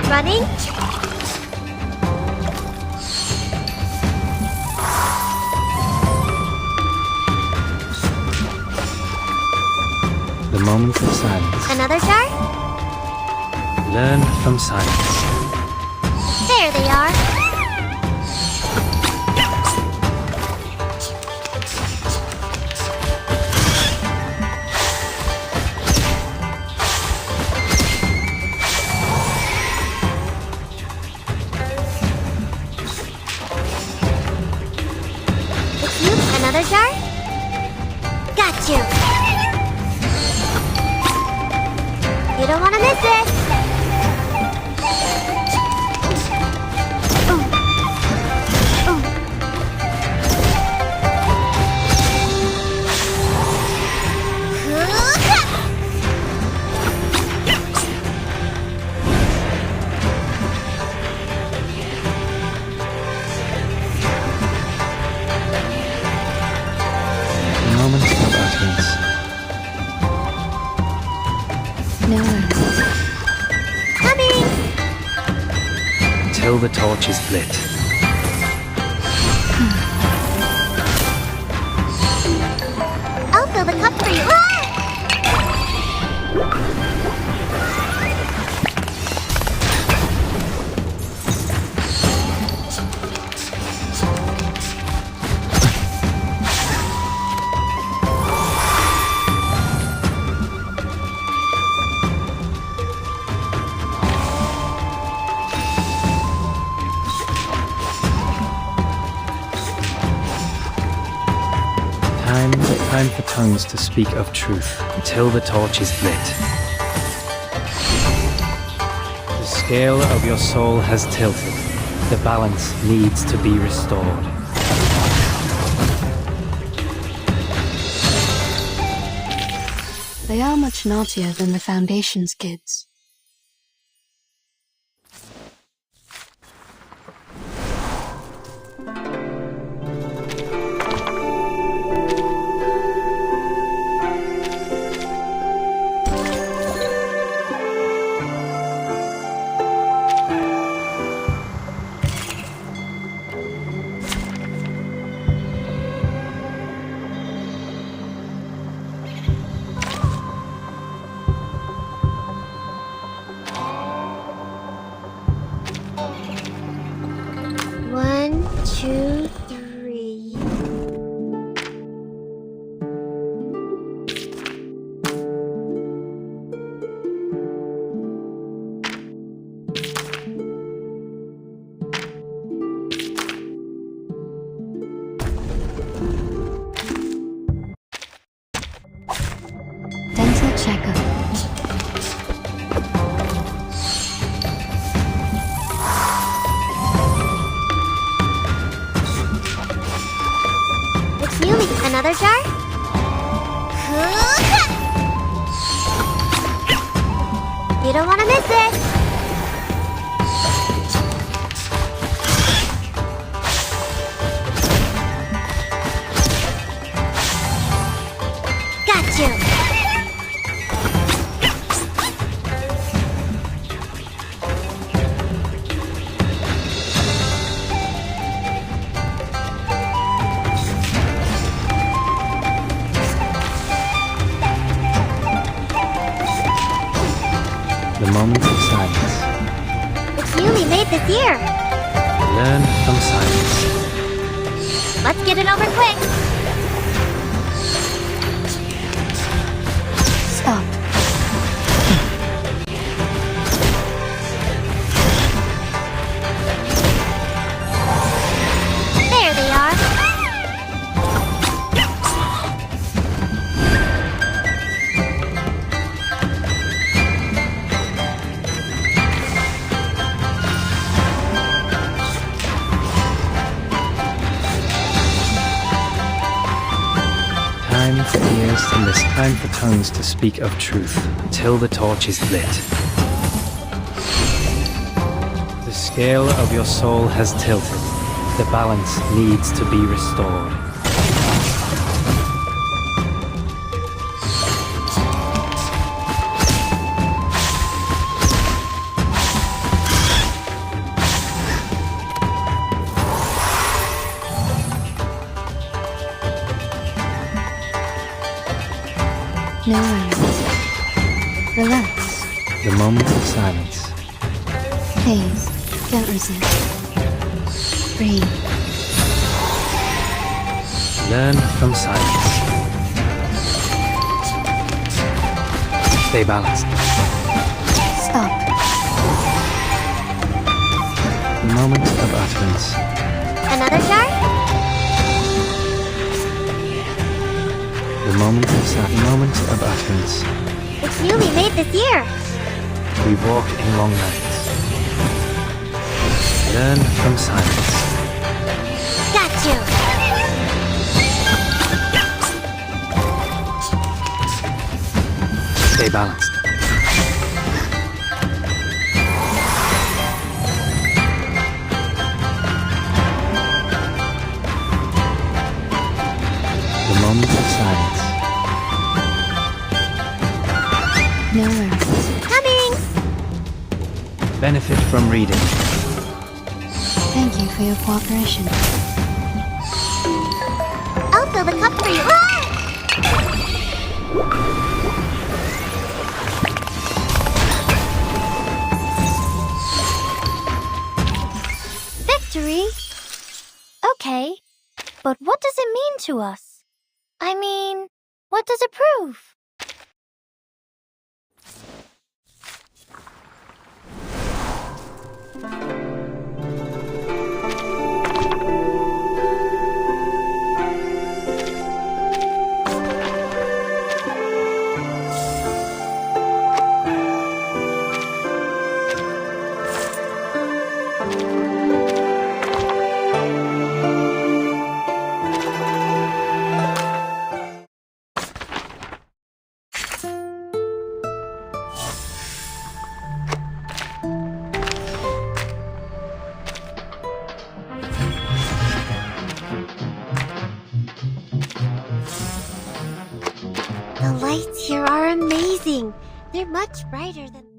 Running? The moments of silence. Another jar? Learn from silence. There they are. Another jar? Got you! You don't want to miss it! Until the torch is lit. I'll fill the cup for you. Time for tongues to speak of truth until the torch is lit. The scale of your soul has tilted. The balance needs to be restored. They are much naughtier than the Foundation's kids. Checkup. What's new? Another jar? You don't want to miss it! Got you! The moment of silence. It's newly made this year! Learn from silence. Let's get it over quick! Stop. There they are! Time for ears and there's time for tongues to speak of truth until the torch is lit. The scale of your soul has tilted. The balance needs to be restored. No worries. Relax. The moment of silence. Please, don't resist. Breathe. Learn from silence. Stay balanced. Stop. The moment of utterance. Another jar? The moment of silence. The moment of utterance. It's newly made this year! We walk in long nights. Learn from silence. Got you! Stay balanced. The moment of silence. No worries. Coming! Benefit from reading. Thank you for your cooperation. I'll fill the cup for you! Victory? Okay, but what does it mean to us? I mean, what does it prove? The lights here are amazing. They're much brighter than...